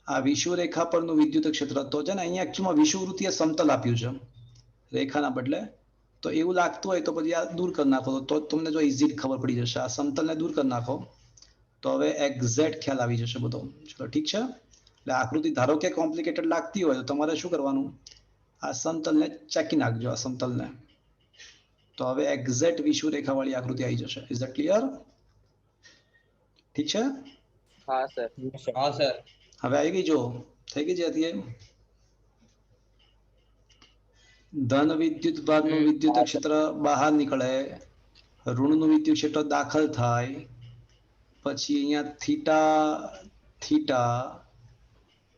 આ વિષુવરેખા પરનું વિદ્યુત ક્ષેત્ર તો છે ને અહીંયા એકચ્યુઅલમાં વિષુવવૃત્તીય સમતલ આપ્યું છે રેખાના બદલે. તો એવું લાગતું હોય તો પછી આ દૂર કરી નાખો તો તમને જો ઇઝી ખબર પડી જશે. આ સમતલને દૂર કરી નાખો તો હવે એક્ઝેક્ટ ખ્યાલ આવી જશે બધો. ચલો ઠીક છે. એટલે આકૃતિ ધારો કે કોમ્પ્લિકેટેડ લાગતી હોય તો તમારે શું કરવાનું, આ સમતલને ચેકી નાખજો, આ સમતલને. તો હવે એક્ઝેક્ટ વિષુવરેખાવાળી આકૃતિ આવી જશે. Is that clear? ઠીક છે. હા સર. હા સર. હવે આવી ગઈ, જો થઈ ગઈ છે અત્યારે. ધન વિદ્યુત ભાગનું વિદ્યુત હા સર. ક્ષેત્ર બહાર નીકળે, ઋણનું વિદ્યુત ક્ષેત્ર દાખલ થાય, પછી અહીંયા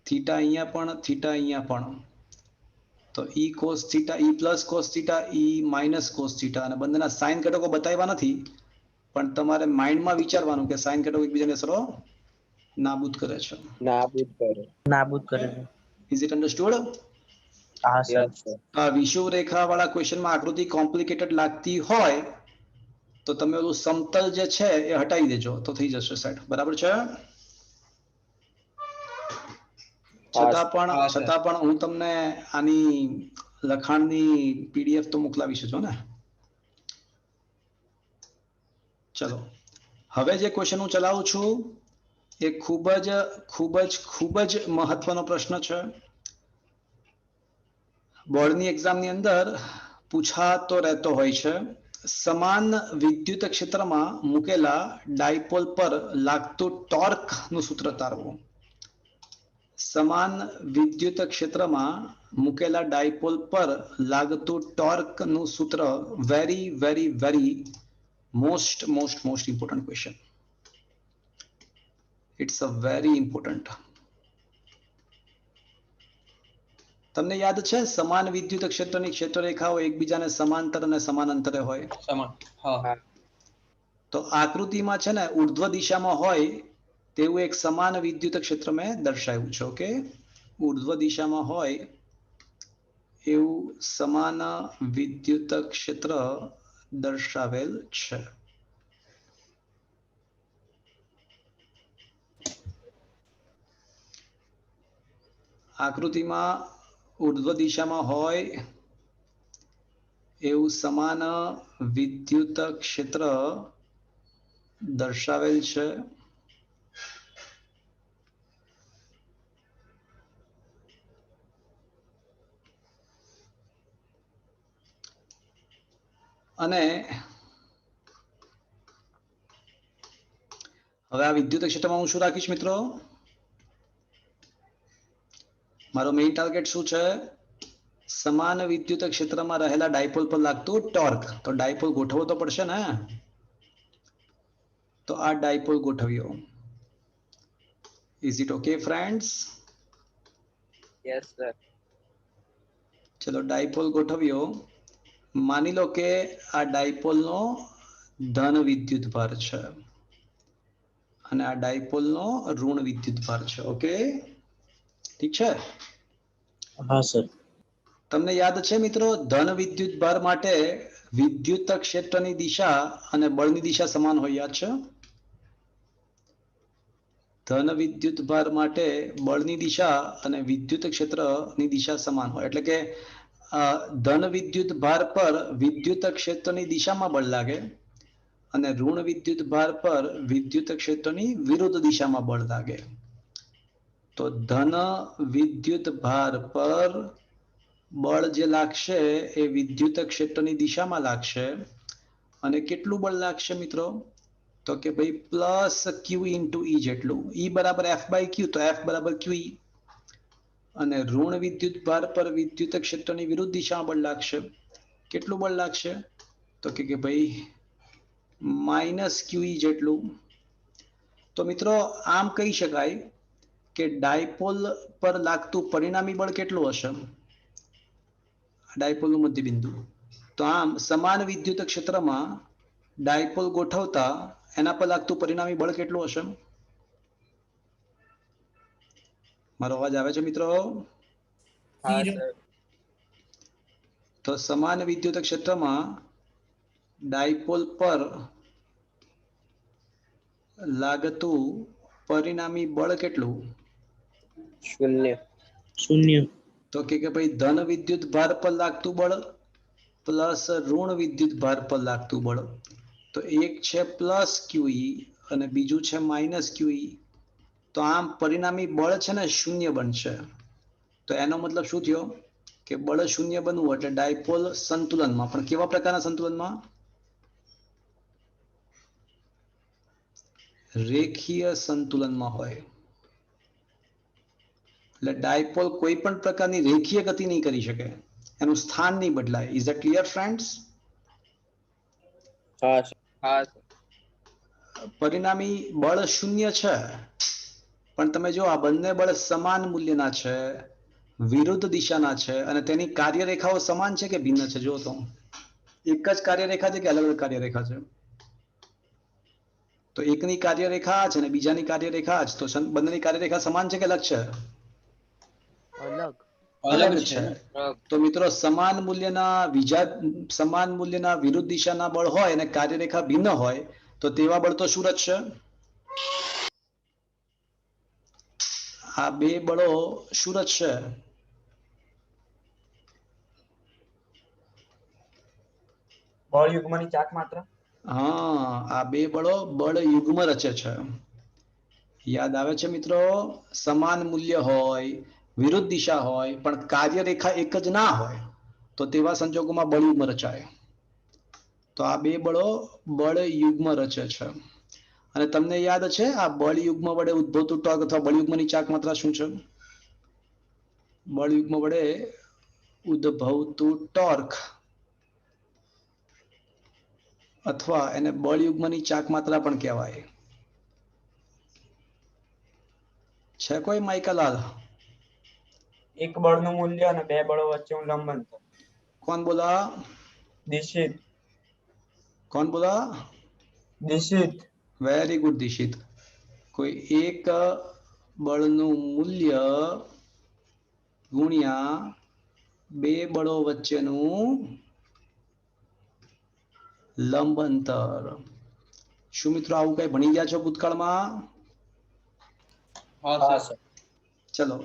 થીટા અહીંયા પણ તો ઈ કોસ થીટા, ઈ પ્લસ કોસ થીટા, ઈ માઇનસ કોસ થીટા, અને બંનેના સાઇન ઘટકો બતાવ્યા નથી પણ તમારે માઇન્ડમાં વિચારવાનું કે સાઇન ઘટકો એકબીજાને અસરો નાબૂદ કરે છે. નાબૂદ કરે છે. Is it understood? હા સર. Yes sir. આ વિષુવરેખા વાળા ક્વેશ્ચનમાં આકૃતિ કોમ્પ્લિકેટેડ લાગતી હોય તો તમે ઓલું સમતલ જે છે એ હટાવી દેજો તો થઈ જશે સેટ. બરાબર છે? છતાં પણ હું તમને આની લખાણની પીડીએફ તો મોકલાવી શકો ને. ચલો હવે જે ક્વેશ્ચન હું ચલાવું છું એ ખૂબ જ મહત્વનો પ્રશ્ન છે. બોર્ડની એક્ઝામની અંદર પૂછાતો રહેતો હોય છે. સમાન વિદ્યુત ક્ષેત્રમાં મૂકેલા ડાયપોલ પર લાગતું ટોર્ક નું સૂત્ર તારવો. સમાન વિદ્યુત ક્ષેત્રમાં મૂકેલા ડાયપોલ પર લાગતું ટોર્ક નું સૂત્ર. Very most important question. It's a very important. તમને યાદ છે સમાન વિદ્યુત ક્ષેત્રની ક્ષેત્રરેખાઓ એકબીજાને સમાંતર અને સમાન અંતરે હોય. સમાન. હા. તો આકૃતિમાં છે ને ઉર્ધ્વ દિશામાં હોય તેવું એક સમાન વિદ્યુત ક્ષેત્ર મેં દર્શાવ્યું છે. ઓકે, ઉર્ધ્વ દિશામાં હોય એવું સમાન વિદ્યુત ક્ષેત્ર દર્શાવેલ છે. આકૃતિમાં ઉર્ધ્વ દિશામાં હોય એવું સમાન વિદ્યુત ક્ષેત્ર દર્શાવેલ છે. અને હવે આ વિદ્યુત ક્ષેત્રમાં હું શું રાખીશ મિત્રો? મારો મેઇન ટાર્ગેટ શું છે? સમાન વિદ્યુત ક્ષેત્રમાં રહેલા ડાયપોલ પર લાગતું ટોર્ક. તો ડાયપોલ ગોઠવવો તો પડશે ને. તો આ ડાયપોલ ગોઠવ્યો. Is it okay friends? Yes sir. ચલો ડાયપોલ ગોઠવ્યો. માની લો કે આ ડાયપોલનો ધન વિદ્યુત ભાર છે અને આ ડાયપોલનો ઋણ વિદ્યુત ભાર છે. ઓકે, ઠીક છે. હા સર. તમને યાદ છે મિત્રો, ધન વિદ્યુત ભાર માટે વિદ્યુત ક્ષેત્રની દિશા અને બળની દિશા સમાન હોય. યાદ છે? ધન વિદ્યુત ભાર માટે બળની દિશા અને વિદ્યુત ક્ષેત્રની દિશા સમાન હોય. એટલે કે ધન વિદ્યુત ભાર પર વિદ્યુત ક્ષેત્રની દિશામાં બળ લાગે અને ઋણ વિદ્યુત ભાર પર વિદ્યુત ક્ષેત્રની વિરુદ્ધ દિશામાં બળ લાગે. તો ધન વિદ્યુત ભાર પર બળ જે લાગશે એ વિદ્યુત ક્ષેત્રની દિશામાં લાગશે. અને કેટલું બળ લાગશે મિત્રો? તો કે ભાઈ પ્લસ ક્યુ ઇન્ટુ ઈ જેટલું. ઈ બરાબર એફ બાય ક્યુ, તો એફ બરાબર ક્યુ ઈ. અને ઋણ વિદ્યુત ભાર પર વિદ્યુત ક્ષેત્રની વિરુદ્ધ દિશામાં બળ લાગશે. કેટલું બળ લાગશે? તો કે ભાઈ માઇનસ ક્યુ ઈ જેટલું. તો મિત્રો આમ કહી શકાય કે ડાયપોલ પર લાગતું પરિણામી બળ કેટલું હશે? ડાયપોલનું મધ્યબિંદુ. તો આમ સમાન વિદ્યુત ક્ષેત્રમાં ડાયપોલ ગોઠવતા એના પર લાગતું પરિણામી બળ કેટલું હશે? મારો અવાજ આવે છે મિત્રો? હા Zero. સર. તો સમાન વિદ્યુત ક્ષેત્રમાં ડાયપોલ પર લાગતું પરિણામી બળ કેટલું? 0. શૂન્ય. તો કે ભાઈ ધન વિદ્યુત ભાર પર લાગતું બળ પ્લસ ઋણ વિદ્યુત ભાર પર લાગતું બળ. તો એક છે પ્લસ ક્યુઈ અને બીજું છે માઇનસ ક્યુઈ. તો આમ પરિણામી બળ છે ને શૂન્ય બનશે. તો એનો મતલબ શું થયો કે બળ શૂન્ય બનવું એટલે ડાયપોલ સંતુલનમાં. પણ કેવા પ્રકારના સંતુલનમાં? રેખીય સંતુલનમાં હોય. એટલે ડાયપોલ કોઈ પણ પ્રકારની રેખીય ગતિ નહીં કરી શકે, એનું સ્થાન નહીં બદલાય. Is that clear friends? હા સર. પરિણામી બળ શૂન્ય છે, પણ તમે જો આ બંને બળ સમાન મૂલ્યના છે, વિરુદ્ધ દિશાના છે અને તેની કાર્યરેખાઓ સમાન છે કે ભિન્ન છે? જો તો એક જ કાર્યરેખા છે કે અલગ અલગ કાર્યરેખા છે? તો એકની કાર્યરેખા આ છે ને બીજાની કાર્યરેખા આ જ. તો બંનેની કાર્યરેખા સમાન છે કે અલગ છે? અલગ. અલગ છે. તો મિત્રો સમાન મૂલ્યના વિરુદ્ધ દિશાના બળ હોય અને કાર્યરેખા ભિન્ન હોય તો તેવા બળ તો શું રચશે? આ બે બળો શું રચશે? બળ યુગ્મની ચાક માત્રા. હા, આ બે બળો બળ યુગ્મ રચે છે. યાદ આવે છે મિત્રો? સમાન મૂલ્ય હોય, વિરુદ્ધ દિશા હોય પણ કાર્યરેખા એક જ ના હોય તો તેવા સંજોગોમાં બળ યુગ્મ રચાય. તો આ બે બળો બળ યુગ્મ રચે છે. અને તમને યાદ છે આ બળ યુગ્મ વડે ઉદ્ભવતું ટોર્ક અથવા બળ યુગ્મની ચાક માત્રા શું છે? બળ યુગ્મ વડે ઉદ્ભવતું ટોર્ક અથવા એને બળ યુગ્મની ચાક માત્રા પણ કહેવાય છે. કોઈ માઇકલાલ? એક બળનું મૂલ્ય અને બે બળો વચ્ચેનું લંબ અંતર. કોણ બોલા? દિશિત. કોણ બોલા? દિશિત. Very good Dishit. કોઈ એક બળનું મૂલ્ય ગુણ્યા બે બળો વચ્ચેનું લંબ અંતર. શું મિત્રો આવું કઈ ભણી ગયા છો ભૂતકાળમાં? હા સર. ચલો,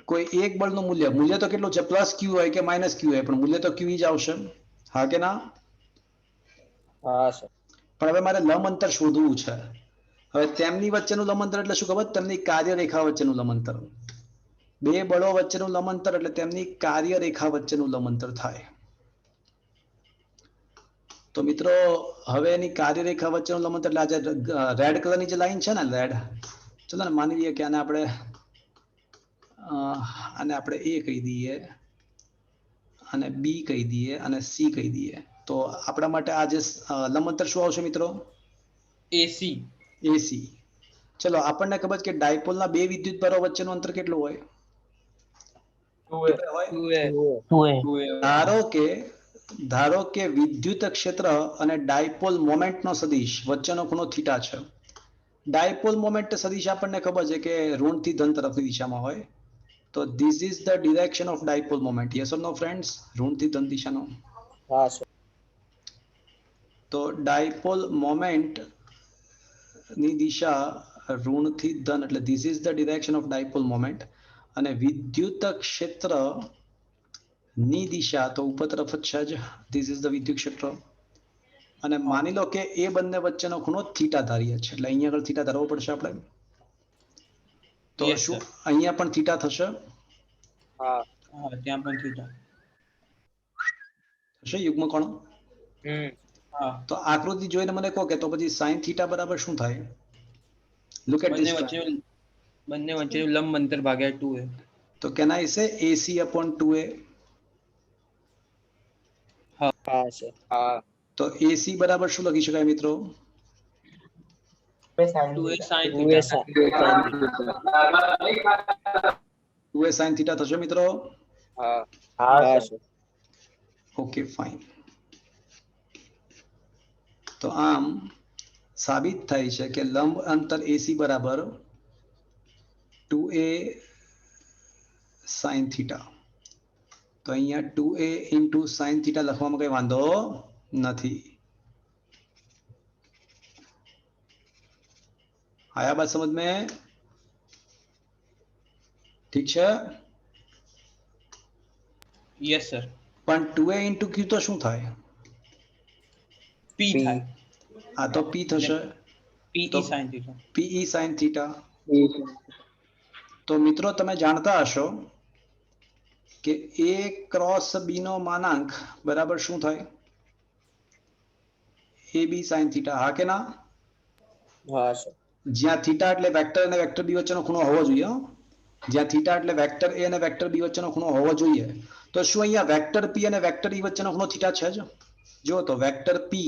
કોઈ એક બળનું મૂલ્ય તો કેટલું છે? પ્લસ ક્યુ હોય કે માઇનસ ક્યુ હોય, પણ મૂલ્ય તો ક્યુ જ આવશે. હા કે ના? હા સર. પણ હવે મારે લંબ અંતર શોધવું છે. હવે તેમની વચ્ચેનું લંબ અંતર એટલે શું ખબર? તેમની કાર્યરેખા વચ્ચેનું લંબ અંતર. બે બળો વચ્ચેનું લંબ અંતર એટલે તેમની કાર્યરેખા વચ્ચેનું લંબ અંતર થાય. તો મિત્રો હવે એની કાર્યરેખા વચ્ચેનું લંબ અંતર એટલે આજે રેડ કલરની જે લાઈન છે ને, રેડ, ચલો ને માની લઈએ કે આને આપણે એ કહી દઈએ અને બી કહી દઈએ અને સી કહી દઈએ. તો આપણા માટે આ જે લંબ અંતર શું આવશે મિત્રો? એસી. એસી. ચલો, આપણને ખબર છે કે ડાયપોલના બે વિદ્યુત ભારો વચ્ચેનું અંતર કેટલું હોય? ધારો કે વિદ્યુત ક્ષેત્ર અને ડાયપોલ મોમેન્ટનો સદિશ વચ્ચેનો ખૂણો થીટા છે. ડાયપોલ મોમેન્ટ સદિશ આપણને ખબર છે કે ઋણથી ધન તરફની દિશામાં હોય. તો this is the direction of dipole moment. Yes or no friends? ઋણથી ધન દિશાનો. હા સર. તો ડાયપોલ મોમેન્ટ ની દિશા ઋણથી ધન એટલે this is the direction of dipole moment. અને વિદ્યુત ક્ષેત્ર ની દિશા તો ઉપર તરફ જ છે જ. ધીસ ઇઝ ધ વિદ્યુત ક્ષેત્ર. અને માની લો કે એ બંને વચ્ચેનો ખૂણો થીટા ધારીએ છે, એટલે અહીંયા આગળ થીટા ધારવો પડશે આપણે. તો શું અહીંયા પણ થીટા થશે? હા. ત્યાં પણ થીટા થશે યુગ્મ કોણ? હા. તો આકૃતિ જોઈને મને કહો કે તો પછી સાઇન થીટા બરાબર શું થાય? Look at this. બંને વચ્ચેનું લંબ અંતર ભાગ્યા 2a. તો કેન આઈ સે AC upon 2a? હા સર. હા. તો AC બરાબર શું લખી શકાય મિત્રો? 2a sin 2a theta. sin 2a sin theta થશે મિત્રો? હા સર. Okay fine. તો આમ સાબિત થાય છે કે લંબ અંતર AC બરાબર 2a sin થીટા. તો અહીંયા 2a into sin થીટા લખવામાં કઈ વાંધો નથી. आया बात समझ में? ठीक છે? Yes sir. પણ 2a into q તો શું થાય? P થાય. આ તો p થશે. PE તો sin theta. pe sin theta. તો મિત્રો તમે જાણતા હશો કે a ક્રોસ b નો માનાંક બરાબર શું થાય? ab sin theta. હા કે ના? હા સર. જ્યાં થીટા એટલે વેક્ટર અને વેક્ટર b વચ્ચેનો ખૂણો હોવો જોઈએ. જ્યાં થીટા એટલે વેક્ટર a અને વેક્ટર b વચ્ચેનો ખૂણો હોવો જોઈએ. તો શું અહીંયા વેક્ટર p અને વેક્ટર e વચ્ચેનો ખૂણો થીટા છે જ? જો તો વેક્ટર p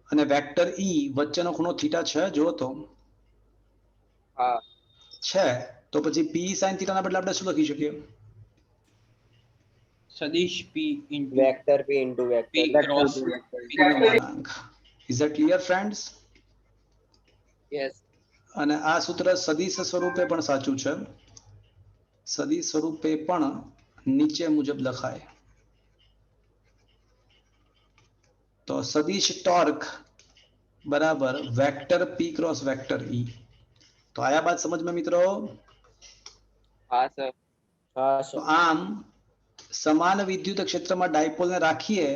અને વેક્ટર e વચ્ચેનો ખૂણો થીટા છે? જો તો હા છે. તો પછી p sin થીટા ના બદલે આપણે શું લખી શકીએ? સદિશ P into vector p into vector P cross P નો માનાંક. Is that clear friends? Yes. અને આ સૂત્ર સદિશ સ્વરૂપે પણ સાચું છે. સદિશ સ્વરૂપે પણ નીચે મુજબ લખાય. તો સદિશ ટોર્ક બરાબર vector p cross vector e. તો આયા બાત સમજ में મિત્રો? હા સર. હા તો સર. આમ સમાન વિદ્યુત ક્ષેત્રમાં ડાયપોલને રાખીએ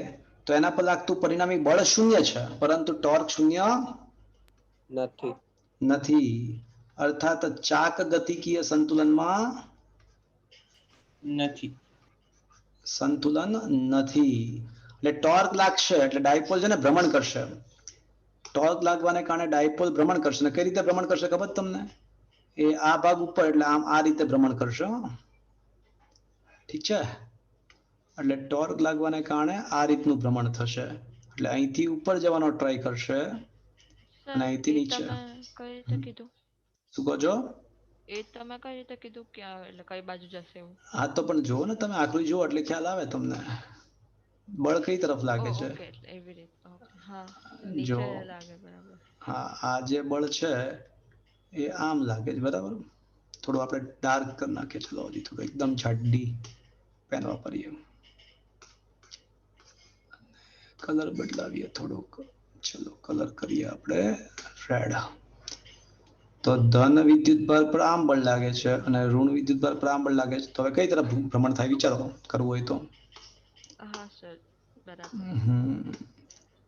તો એના પર લાગતું પરિણામી બળ શૂન્ય છે, પરંતુ ટોર્ક શૂન્ય નથી. નથી. અર્થાત ચાક ગતિકીય સંતુલનમાં નથી. સંતુલન નથી. એટલે ટોર્ક લાગશે એટલે ડાયપોલ છે ને ભ્રમણ કરશે. ટોર્ક લાગવાને કારણે ડાયપોલ ભ્રમણ કરશે. ને કઈ રીતે ભ્રમણ કરશે ખબર તમને? એ આ ભાગ ઉપર એટલે આમ આ રીતે ભ્રમણ કરશે. ઠીક છે? એટલે ટોર્ક લાગવાને કારણે આ રીતનું ભ્રમણ થશે. એટલે અહીંથી ઉપર જવાનો ટ્રાય કરશે સર અને અહીંથી એ નીચે. તમે કઈ રીતે કીધું? શું કહો છો? એ તમે કઈ રીતે કીધું કે એટલે કઈ બાજુ જશે એવું? હા તો પણ જુઓ ને તમે આકૃતિ જુઓ એટલે ખ્યાલ આવે તમને બળ કઈ તરફ લાગે છે. ઓકે એટલે એવી રીતે. ઓકે હા જો નીચે લાગે બરાબર. હા આ જે બળ છે એ આમ લાગે છે બરાબર. થોડું આપણે ડાર્ક કરી નાખીએ. ચલો હજી થોડું એકદમ જાડી પેન વાપરીએ. કલર બદલાવીએ થોડુંક. ચલો કલર કરીએ આપણે રેડ. તો ધન વિદ્યુત ભાર પર આમ બળ લાગે છે અને ઋણ વિદ્યુત ભાર પર આમ બળ લાગે છે. તો હવે કઈ તરફ ભ્રમણ થાય વિચારો કરવું હોય તો. હા સર બરાબર.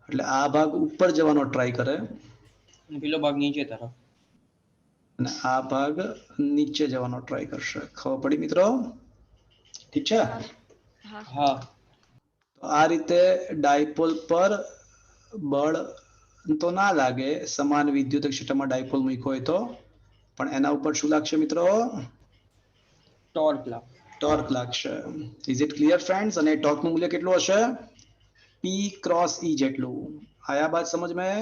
એટલે આ ભાગ ઉપર જવાનો ટ્રાય કરે અને પેલો ભાગ નીચે તરફ. અને આ ભાગ નીચે જવાનો ટ્રાય કરશે. ખબર પડી મિત્રો? ઠીક છે? હા હા સર. હા. તો આ રીતે ડાયપોલ પર બળ તો ના લાગે સમાન વિદ્યુત ક્ષેત્રમાં ડાયપોલ મૂક્યો હોય તો, પણ એના ઉપર શું લાગશે મિત્રો? ટોર્ક લાગ. ટોર્ક લાગશે. Is it clear friends? અને ટોર્કનું મૂલ્ય કેટલું હશે? P ક્રોસ E જેટલું. આયા બાત સમજ में?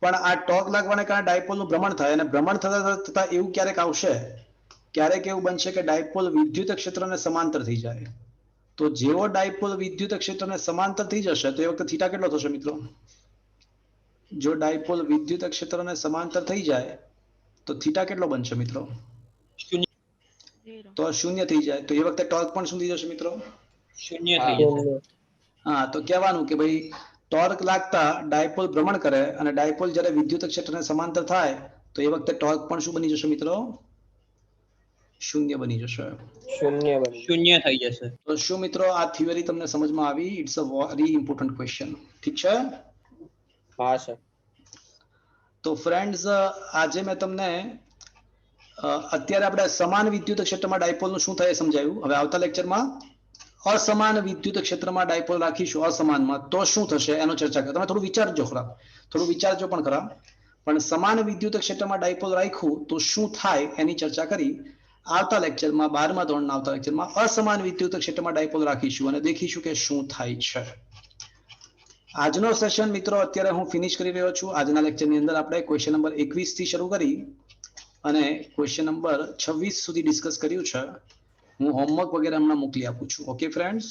પણ આ ટોર્ક લાગવાને કારણે ડાયપોલનું ભ્રમણ થાય અને ભ્રમણ થતા થતા એવું ક્યારેક આવશે, ક્યારેક એવું બનશે કે ડાયપોલ વિદ્યુત ક્ષેત્રને સમાંતર થઈ જાય. તો જેવો ડાયપોલ વિદ્યુત ક્ષેત્રને સમાંતર થઈ જશે તો એ વખતે થીટા કેટલો થશે મિત્રો? જો ડાયપોલ વિદ્યુત ક્ષેત્રને સમાંતર થઈ જાય તો થીટા કેટલો બનશે મિત્રો? ઝીરો. તો શૂન્ય થઈ જાય. તો એ વખતે ટોર્ક પણ શું થઈ જશે મિત્રો? શૂન્ય થઈ જશે. હા તો કહેવાનું કે ભાઈ ટોર્ક લાગતા ડાયપોલ ભ્રમણ કરે અને ડાયપોલ જ્યારે વિદ્યુત ક્ષેત્રને સમાંતર થાય તો એ વખતે ટોર્ક પણ શું બની જશે મિત્રો? શૂન્ય બની જશે. શૂન્ય થઈ જશે. તો શું મિત્રો આ થિયરી તમને સમજમાં આવી? It's a very important question. ઠીક છે? હા સર. તો ફ્રેન્ડ્સ આજે મેં તમને અત્યારે આપણે સમાન વિદ્યુત ક્ષેત્રમાં ડાયપોલનું શું થાય સમજાવ્યું. હવે આવતા લેક્ચરમાં અસમાન વિદ્યુત ક્ષેત્રમાં ડાયપોલ રાખીશું અસમાનમાં તો શું થશે એનો ચર્ચા કરીએ. તમે થોડું વિચારજો ખરા, થોડું વિચારજો પણ ખરા. પણ સમાન વિદ્યુત ક્ષેત્રમાં ડાયપોલ રાખ્યું તો શું થાય એની ચર્ચા કરી. આવતા લેક્ચરમાં 12મા ધોરણના આવતા લેક્ચરમાં અસમાન વિદ્યુત ક્ષેત્રમાં ડાયપોલ રાખીશું અને દેખીશું કે શું થાય છે. આજનો સેશન મિત્રો અત્યારે હું ફિનિશ કરી રહ્યો છું. આજના લેક્ચરની અંદર આપણે ક્વેશ્ચન નંબર 21 થી શરૂ કરી અને ક્વેશ્ચન નંબર 26 સુધી ડિસ્કસ કર્યું છે. હું હોમવર્ક વગેરે હમણાં મોકલી આપું છું. Okay friends?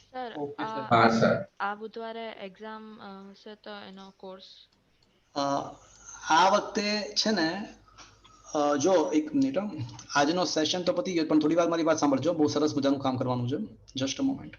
Sir okay sir. હા સર. આ બુધવારે એક્ઝામ હશે તો એનો કોર્સ આ વખતે છે ને જો એક મિનિટ આજનો સેશન તો પતી ગયો પણ થોડી વાર મારી વાત સાંભળજો. બહુ સરસ મજાનું કામ કરવાનું છે. Just a moment.